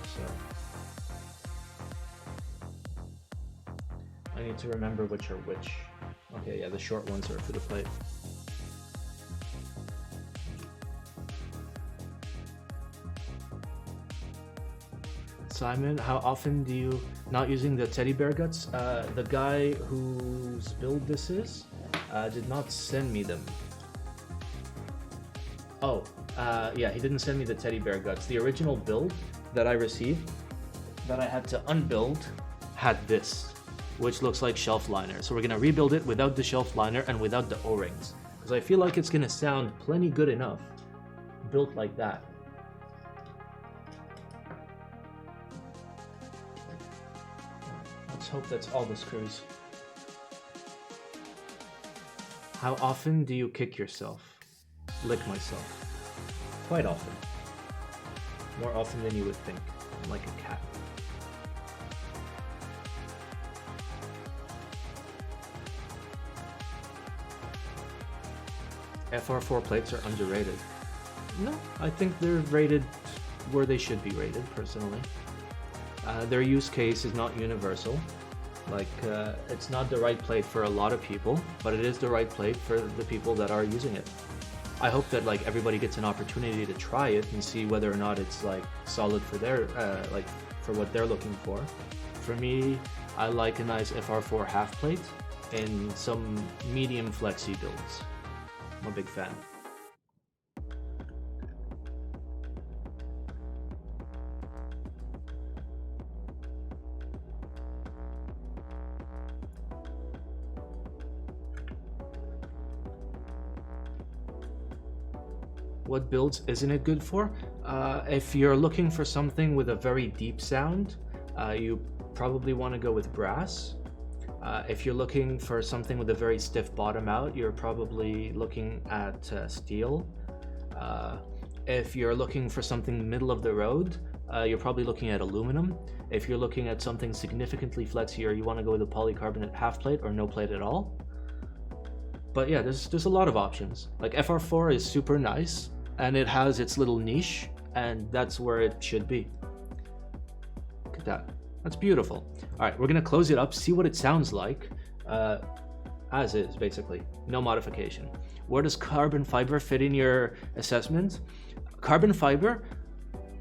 So I need to remember which are which. Okay, yeah, the short ones are for the plate. Simon, how often do you not using the teddy bear guts? The guy whose build this is did not send me them. Oh, yeah, he didn't send me the teddy bear guts. The original build that I received, that I had to unbuild, had this, which looks like shelf liner. So we're gonna rebuild it without the shelf liner and without the O-rings, because I feel like it's gonna sound plenty good enough built like that. Let's hope that's all the screws. How often do you kick yourself? Lick myself. Quite often. More often than you would think. I'm like a cat. FR4 plates are underrated. No, I think they're rated where they should be rated, personally. Their use case is not universal. Like, it's not the right plate for a lot of people, but it is the right plate for the people that are using it. I hope that like everybody gets an opportunity to try it and see whether or not it's like solid for their like for what they're looking for. For me, I like a nice FR4 half plate in some medium flexi builds. I'm a big fan. What builds isn't it good for? If you're looking for something with a very deep sound, you probably want to go with brass. If you're looking for something with a very stiff bottom out, you're probably looking at steel. If you're looking for something middle of the road, you're probably looking at aluminum. If you're looking at something significantly flexier, you want to go with a polycarbonate half plate or no plate at all. But yeah, there's a lot of options. Like FR4 is super nice, and it has its little niche, and that's where it should be. Look at that. That's beautiful. All right, we're gonna close it up, see what it sounds like, as is, basically. No modification. Where does carbon fiber fit in your assessment? Carbon fiber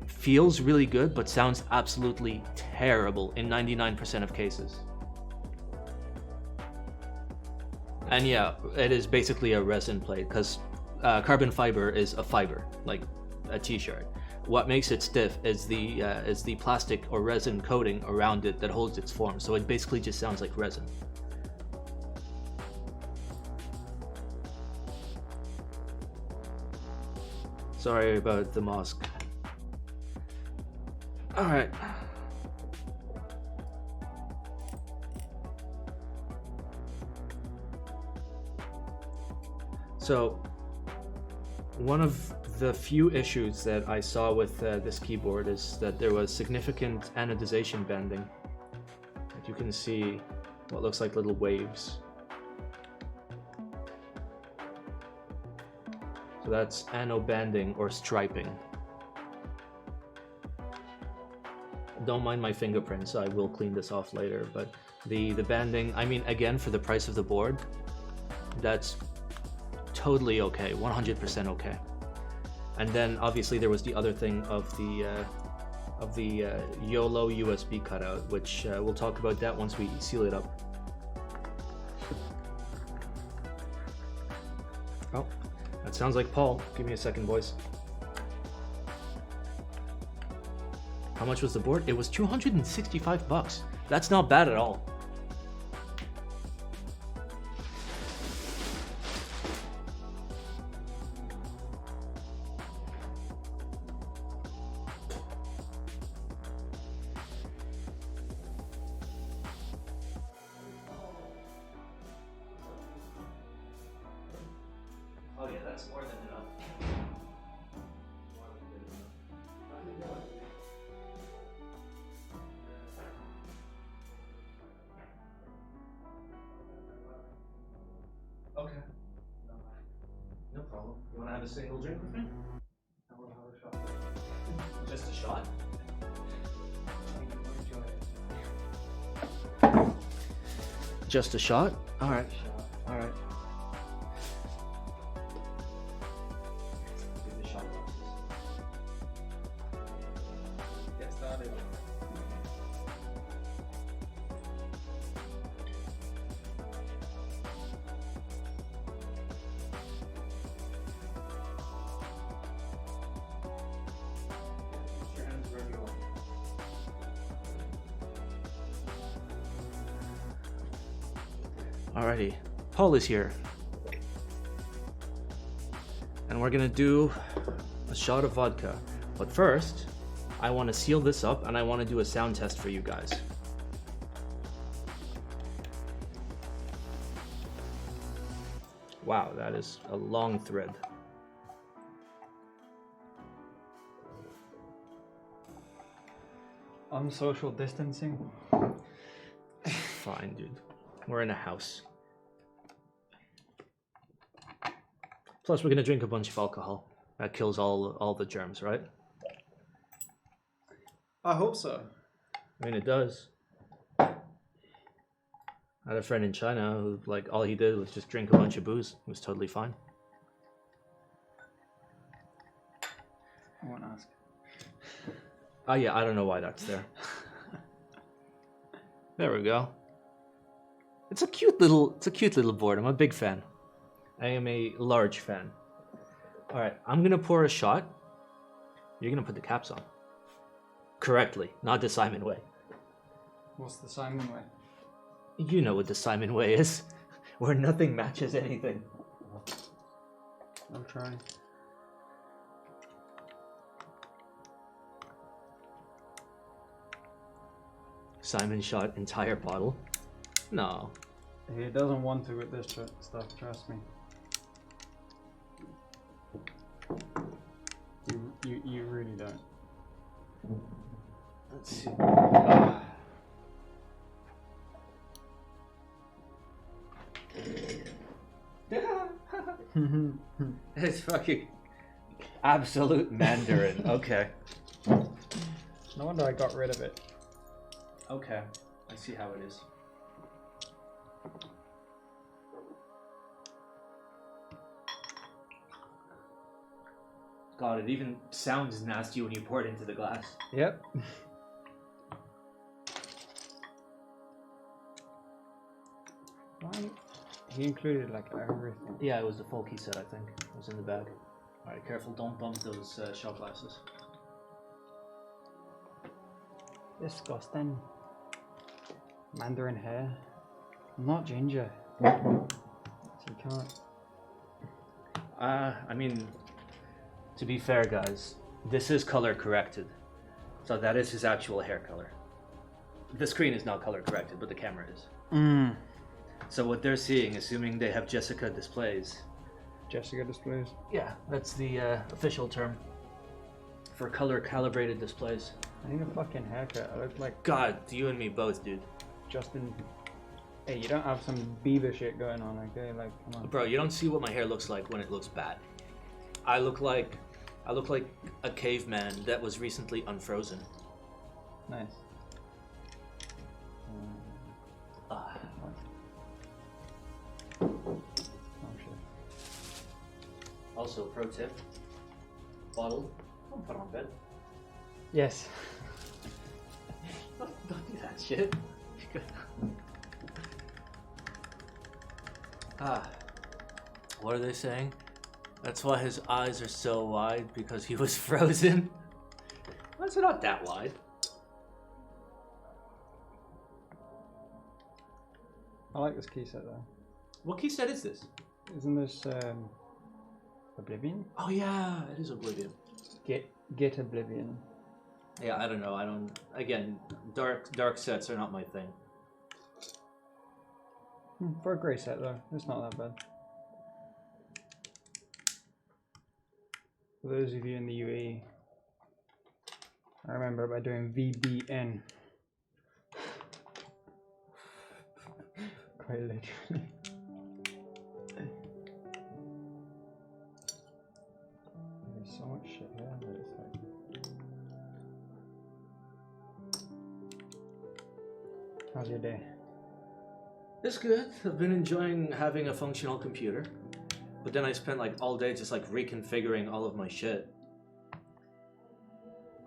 feels really good, but sounds absolutely terrible in 99% of cases. And yeah, it is basically a resin plate, because carbon fiber is a fiber, like a t-shirt. what makes it stiff is the plastic or resin coating around it that holds its form. So it basically just sounds like resin. Sorry about the mosque. All right. So, one of the few issues that I saw with this keyboard is that there was significant anodization bending. Like you can see what looks like little waves. So that's anobanding or striping. Don't mind my fingerprints, I will clean this off later, but the banding, I mean, again, for the price of the board, that's totally okay, 100% okay. And then obviously there was the other thing of the YOLO USB cutout, which we'll talk about that once we seal it up. Oh, that sounds like Paul. Give me a second, boys. How much was the board? It was 265 bucks. That's not bad at all. Oh yeah, that's more than enough. More than good enough. Okay. No problem. You want to have a single drink with me? I will have a shot. Just a shot? Just a shot? Alright. Alright. Give the shot glasses. Get started. Alrighty, Paul is here. And we're gonna do a shot of vodka. But first, I want to seal this up and I want to do a sound test for you guys. Wow, that is a long thread. I'm social distancing. Fine, dude. We're in a house. Plus, we're gonna drink a bunch of alcohol. That kills all the germs, right? I hope so. I mean, it does. I had a friend in China who, like, all he did was just drink a bunch of booze. It was totally fine. I won't ask. Oh yeah, I don't know why that's there. There we go. It's a cute little board. I'm a big fan. I am a large fan. All right, I'm gonna pour a shot. You're gonna put the caps on. Correctly, not the Simon way. What's the Simon way? You know what the Simon way is, where nothing matches anything. I'll try. Simon shot entire bottle. No. He doesn't want to with this stuff, trust me. You really don't. Let's see. It's fucking absolute Mandarin. Okay. No wonder I got rid of it. Okay. I see how it is. God, it even sounds nasty when you pour it into the glass. Yep. Why? He included like everything. Yeah, it was the full key set, I think. It was in the bag. Alright, careful, don't bump those shot glasses. Disgusting. Mandarin hair. I'm not ginger. So you can't. I mean, to be fair, guys, this is color corrected. So that is his actual hair color. The screen is not color corrected, but the camera is. So what they're seeing, assuming they have Jessica displays. Jessica displays. Yeah, that's the official term for color calibrated displays. I need a fucking haircut. I look like God, you and me both, dude. Justin. Hey, you don't have some Bieber shit going on, okay? Like, come on. Bro, you don't see what my hair looks like when it looks bad. I look like a caveman that was recently unfrozen. Nice. Oh shit. Also, pro tip: bottle, don't put on bed. Yes. Don't do that shit. What are they saying? That's why his eyes are so wide, because he was frozen. Why is it not that wide? I like this key set though. What key set is this? Isn't this Oblivion? Oh yeah, it is Oblivion. Get Oblivion. Yeah, I don't know. I don't. Again, dark sets are not my thing. For a grey set though, it's not that bad. For those of you in the UAE, I remember by doing VBN. Quite literally. There's so much shit here that it's like. How's your day? It's good. I've been enjoying having a functional computer, but then I spent like all day just like reconfiguring all of my shit.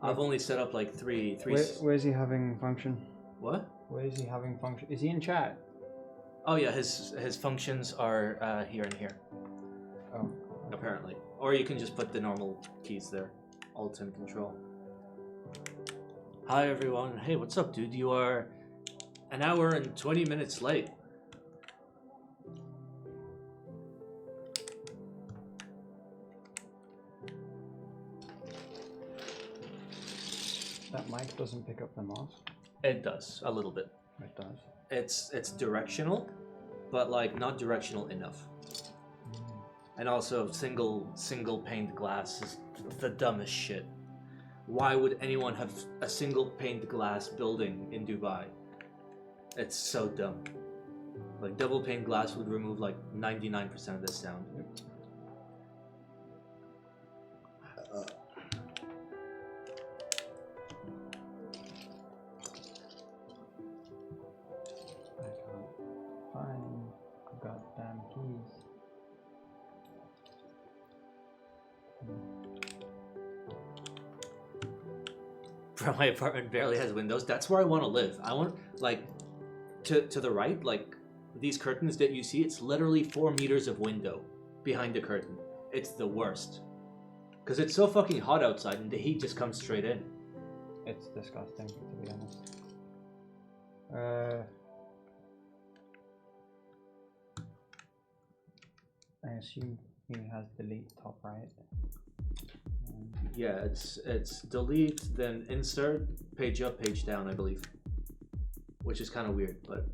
I've only set up like three. Where's he having function? What? Where is he having function? Is he in chat? Oh yeah, his functions are here and here. Oh. Apparently. Or you can just put the normal keys there. Alt and Control. Hi everyone. Hey, what's up, dude? You are an hour and 20 minutes late. That mic doesn't pick up the mouse. It does, a little bit. It does. It's directional, but like not directional enough. And also single paned glass is the dumbest shit. Why would anyone have a single paned glass building in Dubai? It's so dumb. Like double paned glass would remove like 99% of the sound. I can't find the goddamn keys. Bro, my apartment barely has windows. That's where I want to live. I want, like, to the right, like, these curtains that you see, it's literally 4 meters of window behind the curtain. It's the worst. Because it's so fucking hot outside and the heat just comes straight in. It's disgusting, to be honest. I assume he has delete top right. Yeah, it's delete, then insert, page up, page down, I believe. Which is kind of weird, but...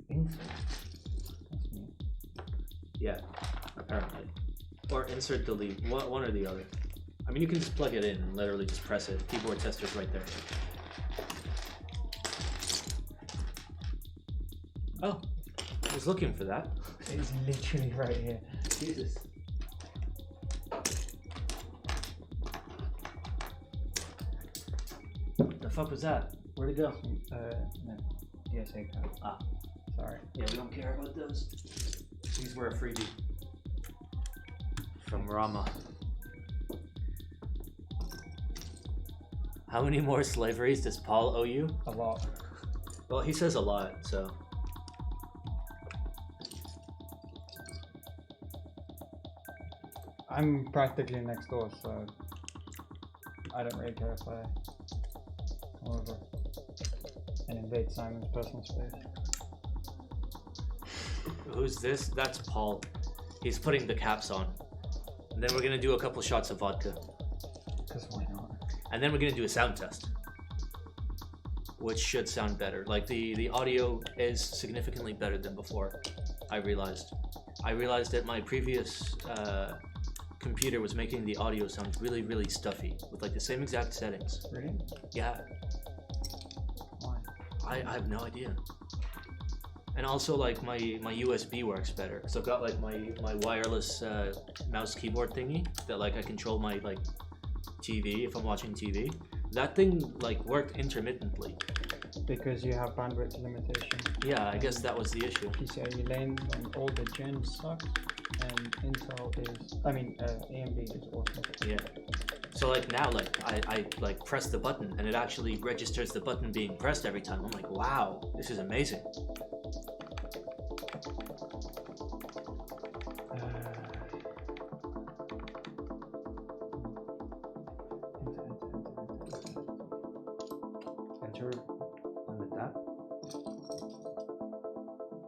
Insert? That's me. Yeah, apparently. Or insert, delete, one or the other. I mean, you can just plug it in and literally just press it. Keyboard tester's right there. Oh, I was looking for that. It's literally right here. Jesus. The fuck was that? Where'd it go? No. DSA code. Ah, Sorry. yeah, we don't care about those. These were a freebie. From Rama. How many more slaveries does Paul owe you? A lot. Well, he says a lot, so... I'm practically next door, so I don't really care if I come over and invade Simon's personal space. Who's this? That's Paul. He's putting the caps on. And then we're gonna do a couple shots of vodka. Because why not? And then we're gonna do a sound test. Which should sound better. Like the audio is significantly better than before, I realized. I realized that my previous computer was making the audio sound really, really stuffy with like the same exact settings. Really? Yeah, Why? I have no idea. And also like my USB works better. So I've got like my wireless mouse keyboard thingy that like I control my like TV if I'm watching TV. That thing like worked intermittently. Because you have bandwidth limitation. Yeah, I guess that was the issue. PCIe lane on all the gens sucks, and Intel is, AMD is awesome. Yeah. So like now like I like press the button and it actually registers the button being pressed every time. I'm like, wow, this is amazing. Enter limit that.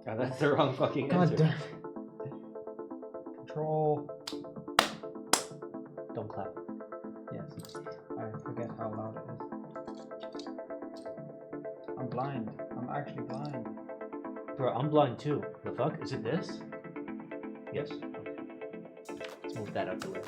Oh, that's the wrong fucking God enter. damn. Control. Don't clap. Yes. I forget how loud it is. I'm blind. I'm actually blind. Bro, I'm blind too. The fuck? Is it this? Yes? Okay. Let's move that out the way.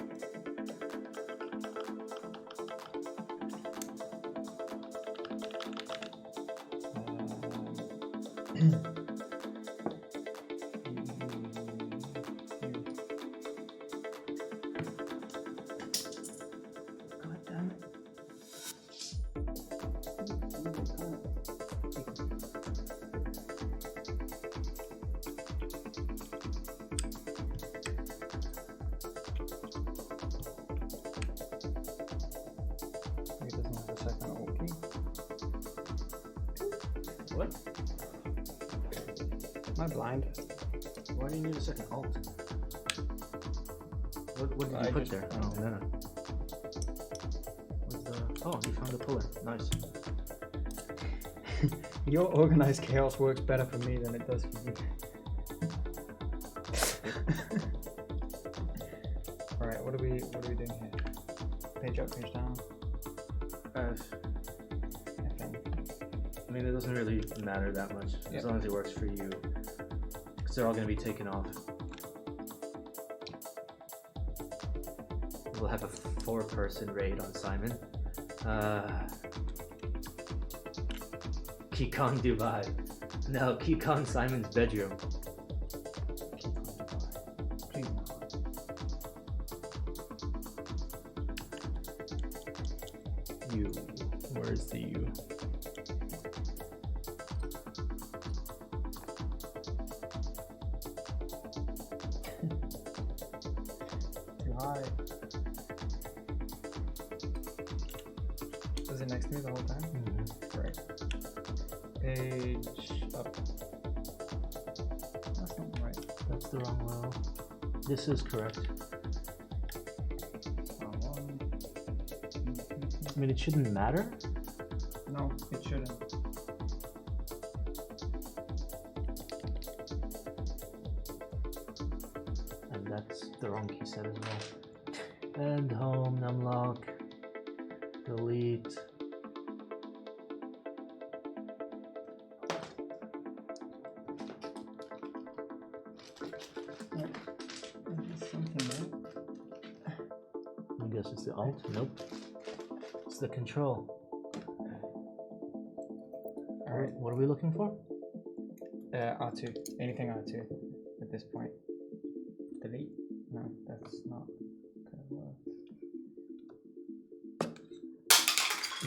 God damn it. It doesn't have a second alt key. What? Am I blind? Why do you need a second alt? What did you put there? Oh, no. What's the... Oh, you found the puller. Nice. Your organized chaos works better for me than it does for you. Alright, what are we doing here? Page up, page down. FM. I mean, it doesn't really matter that much as long as it works for you, because they're all going to be taken off. We'll have a 4-person raid on Simon. Keycon Dubai. No, Keycon Simon's bedroom. Please no. You. Where's the you? Too high. Was it next to me the whole time? Mm-hmm. Right. Page up. That's not right. That's the wrong row. This is correct. One. I mean, it shouldn't matter. No, it shouldn't. And that's the wrong key set as well. And home, numlock, delete. Something there. I guess it's the alt. Nope. It's the control. Alright. What are we looking for? R2. Anything R2 at this point. Delete? No, that's not gonna work.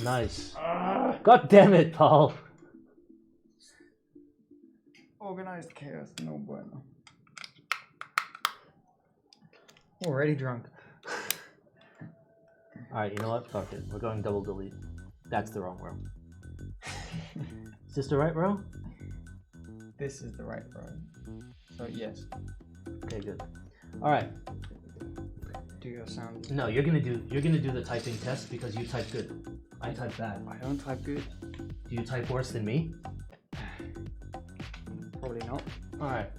Nice. God damn it, Paul. Organized chaos, no bueno. Already drunk. Alright, you know what? Fuck it. We're going double delete. That's the wrong row. Is this the right row? This is the right row. So yes. Okay, good. Alright. do your sound. No, you're gonna do the typing test because you type good. I type bad. I don't type good. Do you type worse than me? Probably not. Alright.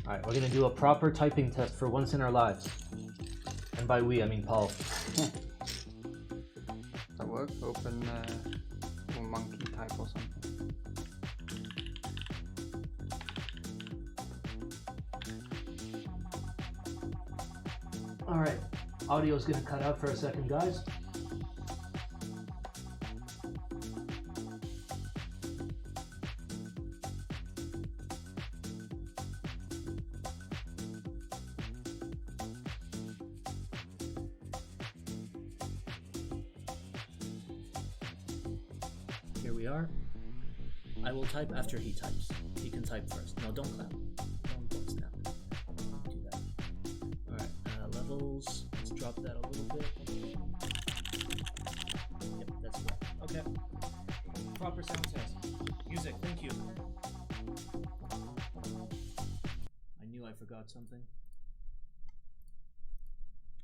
Alright, we're gonna do a proper typing test for once in our lives. And by we, I mean Paul. Does that work? Open or monkey type or something. Alright, audio's gonna cut out for a second, guys. Here we are. I will type after he types. He can type first. No, don't clap. Don't snap. Do that. Alright, levels. Let's drop that a little bit. Yep, that's correct. Okay. Proper sound test. Music, thank you. I knew I forgot something.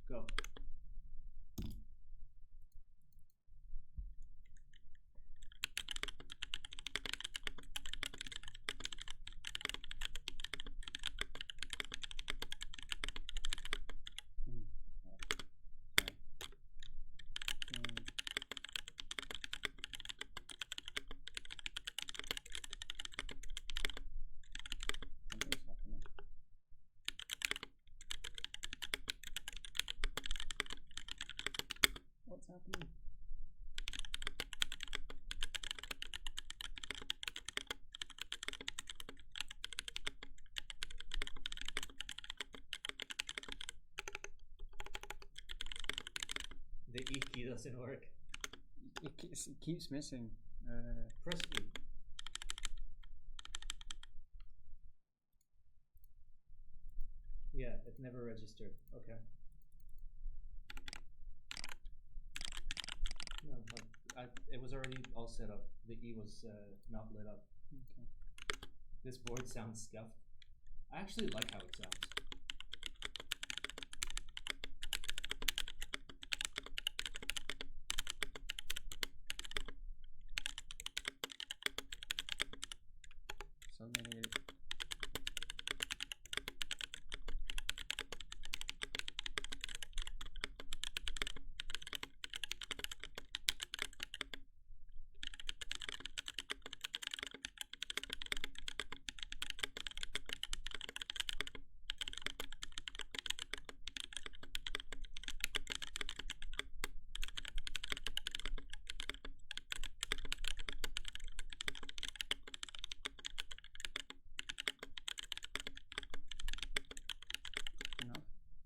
Go. What's happening? The E key doesn't work. It keeps missing. Press E. Yeah, it never registered. Okay. No, it was already all set up. The E was not lit up. Okay. This board sounds scuffed. I actually like how it sounds. So many.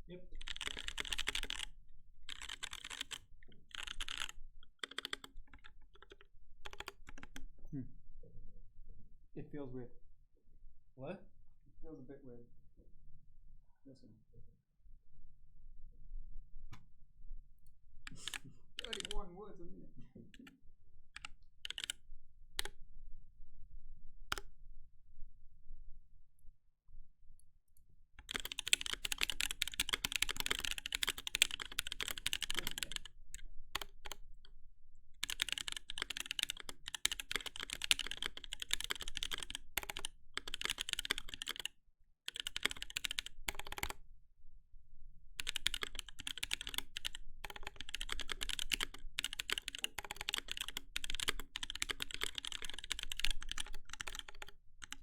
Yep. It feels weird. What? It feels a bit weird. Listen. 31 words a minute.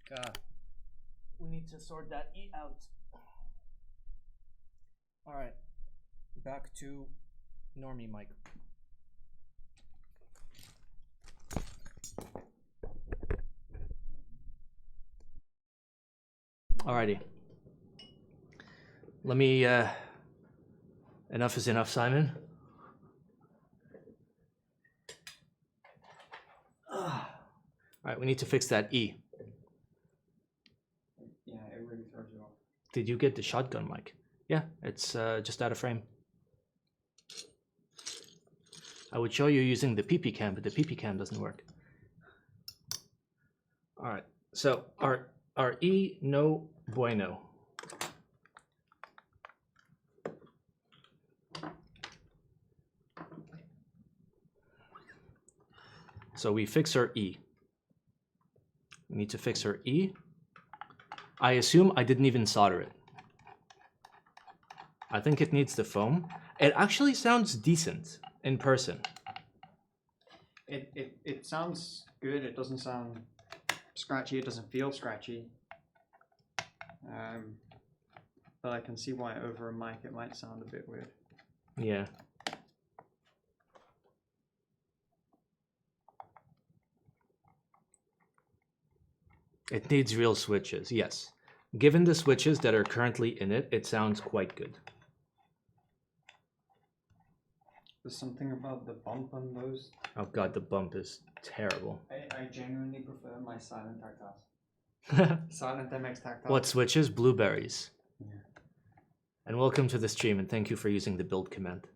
God. We need to sort that E out. Alright. Back to normie mic. Alrighty. Let me, enough is enough, Simon. Alright, we need to fix that E. Yeah, it really throws you off. Did you get the shotgun mic? Yeah, it's just out of frame. I would show you using the PP cam, but the PP cam doesn't work. Alright, so our E no bueno. So we fix our E. We need to fix our E. I assume I didn't even solder it. I think it needs the foam. It actually sounds decent in person. It sounds good. It doesn't sound scratchy. It doesn't feel scratchy. But I can see why over a mic it might sound a bit weird. Yeah. It needs real switches, yes. Given the switches that are currently in it, it sounds quite good. There's something about the bump on those. Oh god, the bump is terrible. I genuinely prefer my silent tactiles. Silent MX tactiles. What switches? Blueberries. Yeah. And welcome to the stream, and thank you for using the build command.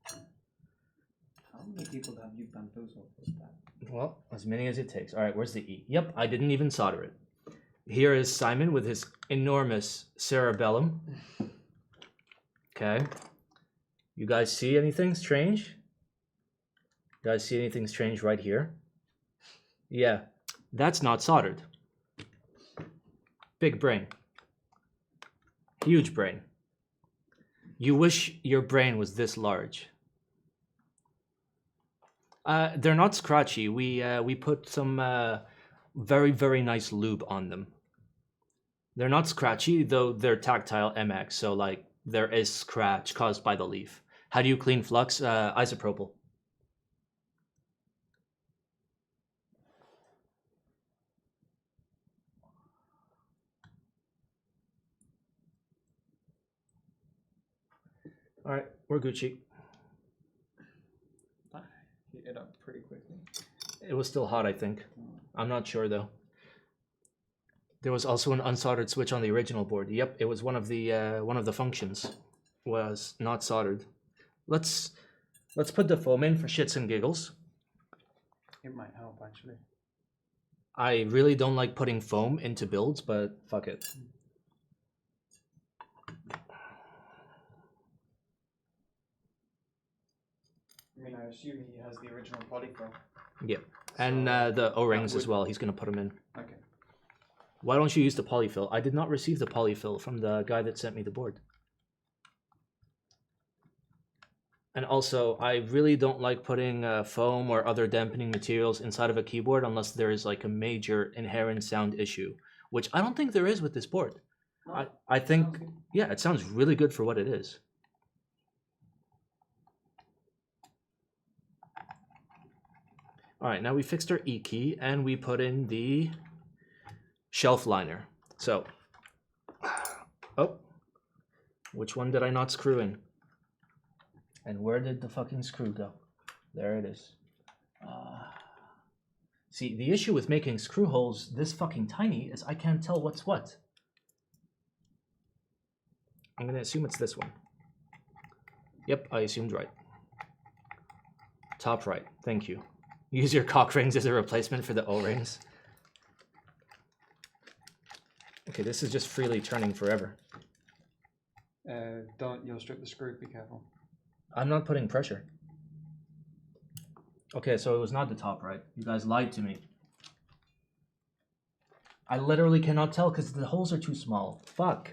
How many people have you bent those off with that? Well, as many as it takes. All right, where's the E? Yep, I didn't even solder it. Here is Simon with his enormous cerebellum. Okay. You guys see anything strange? You guys see anything strange right here? Yeah, that's not soldered. Big brain. Huge brain. You wish your brain was this large. They're not scratchy. We put some very, very nice lube on them. They're not scratchy, though they're tactile MX, so like there is scratch caused by the leaf. How do you clean flux? Isopropyl. All right, we're Gucci. Heat it up pretty quickly. It was still hot, I think. I'm not sure though. There was also an unsoldered switch on the original board. Yep, it was one of the functions was not soldered. Let's put the foam in for shits and giggles. It might help actually. I really don't like putting foam into builds, but fuck it. I mean, I assume he has the original polyfill. Yep, and So, the O-rings would- as well. He's gonna put them in. Okay. Why don't you use the polyfill? I did not receive the polyfill from the guy that sent me the board. And also, I really don't like putting foam or other dampening materials inside of a keyboard unless there is like a major inherent sound issue, which I don't think there is with this board. No, I think, sounds good. yeah, it sounds really good for what it is. All right, now we fixed our E key and we put in the shelf liner. So, oh, which one did I not screw in? And where did the fucking screw go? There it is. See, the issue with making screw holes this fucking tiny is I can't tell what's what. I'm gonna assume it's this one. Yep, I assumed right. Top right, thank you. Use your cock rings as a replacement for the O-rings. Okay, this is just freely turning forever. You'll strip the screw, be careful. I'm not putting pressure. Okay, so it was not the top right. You guys lied to me. I literally cannot tell because the holes are too small. Fuck.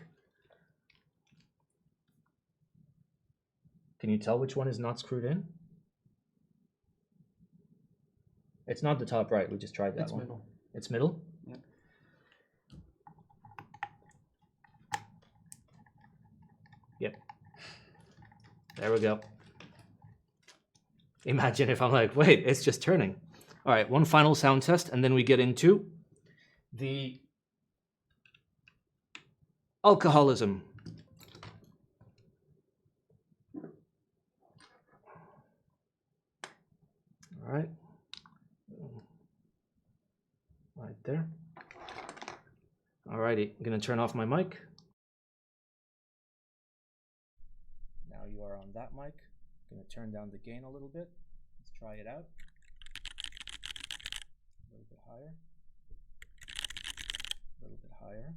Can you tell which one is not screwed in? It's not the top right. We just tried that It's one. middle. It's middle? Yep. Yep. There we go. Imagine if I'm like, wait, it's just turning. All right, one final sound test, and then we get into the alcoholism. All right. Right there. All righty, I'm gonna turn off my mic. Now you are on that mic. I'm gonna turn down the gain a little bit. Let's try it out. A little bit higher. A little bit higher.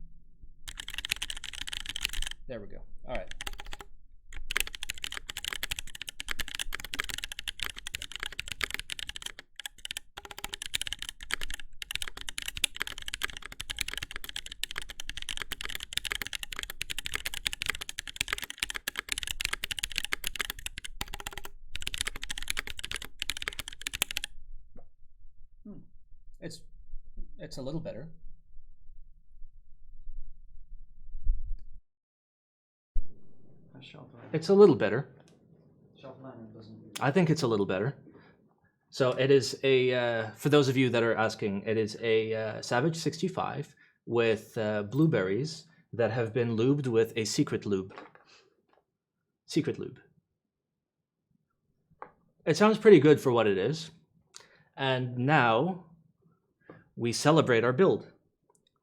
There we go. All right. It's a little better. It's a little better. I think it's a little better. So it is a, for those of you that are asking, it is a Savage 65 with blueberries that have been lubed with a secret lube. Secret lube. It sounds pretty good for what it is. And now we celebrate our build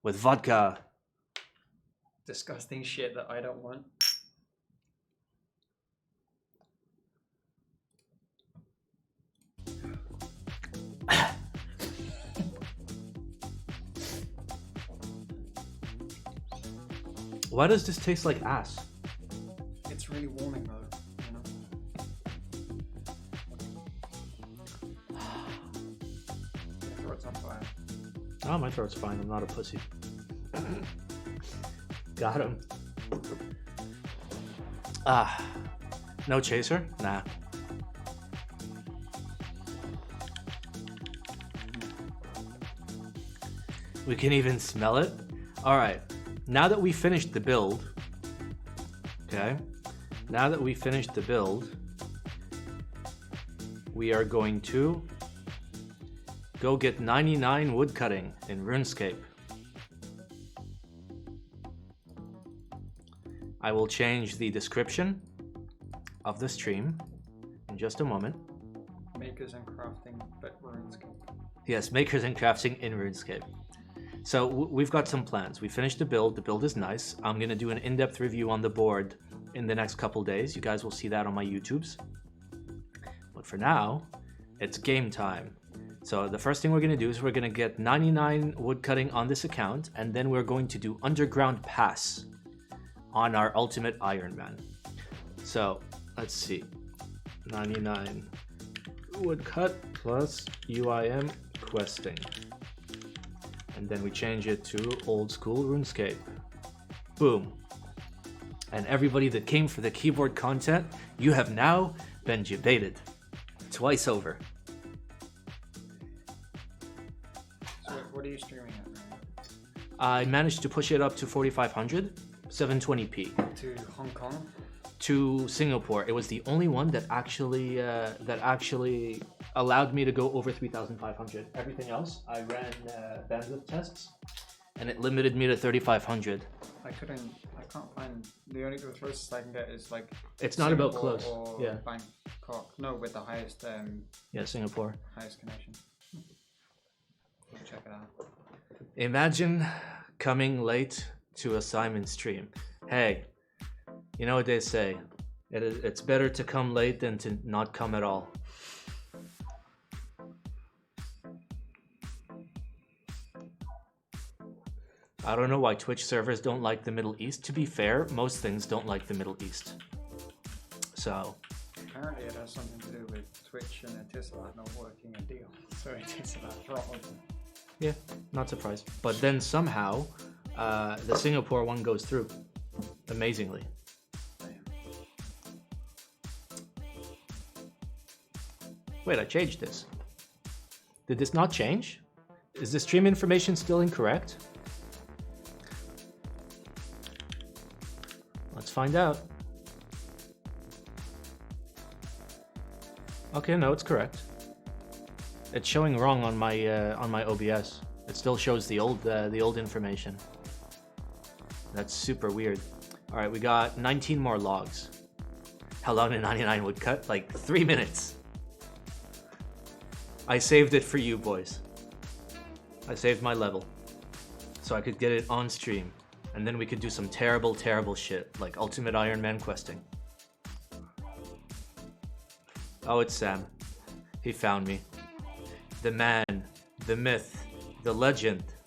with vodka. Disgusting shit that I don't want. Why does this taste like ass? It's really warming though, you know? Your throat's on fire. Oh, my throat's fine. I'm not a pussy. Got him. No chaser? Nah. We can even smell it. All right. Now that we finished the build, okay? Now that we finished the build, we are going to go get 99 wood cutting in RuneScape. I will change the description of the stream in just a moment. Makers and crafting, but RuneScape. Yes, makers and crafting in RuneScape. So we've got some plans. We finished the build. The build is nice. I'm going to do an in-depth review on the board in the next couple days. You guys will see that on my YouTubes. But for now, it's game time. So the first thing we're going to do is we're going to get 99 woodcutting on this account, and then we're going to do Underground Pass on our Ultimate Iron Man. So let's see. 99 woodcut plus UIM questing. And then we change it to old school RuneScape. Boom. And everybody that came for the keyboard content, you have now been debated. Twice over. So what are you streaming at right now? I managed to push it up to 4500, 720p. To Hong Kong? To Singapore. It was the only one that actually allowed me to go over 3500. Everything else, I ran bandwidth tests, and it limited me to 3500. I can't find, the closest I can get is like It's not about Singapore close. or Yeah. Bangkok. No, with the highest Yeah, Singapore. highest connection. We'll check it out. Imagine coming late to a Simon stream. Hey, you know what they say? It's better to come late than to not come at all. I don't know why Twitch servers don't like the Middle East. To be fair, most things don't like the Middle East. So, Apparently it has something to do with Twitch and Etisalat not working a deal. So Etisalat throttled them. yeah, not surprised. But then somehow, the Singapore one goes through. Amazingly. Wait, I changed this. Did this not change? Is the stream information still incorrect? Let's find out. Okay, no, it's correct. It's showing wrong on my OBS. It still shows the old information. That's super weird. All right, we got 19 more logs. How long did 99 would cut? Like 3 minutes. I saved it for you boys. I saved my level so I could get it on stream, and then we could do some terrible, terrible shit like Ultimate Iron Man questing. Oh, it's Sam. He found me. The man, the myth, the legend,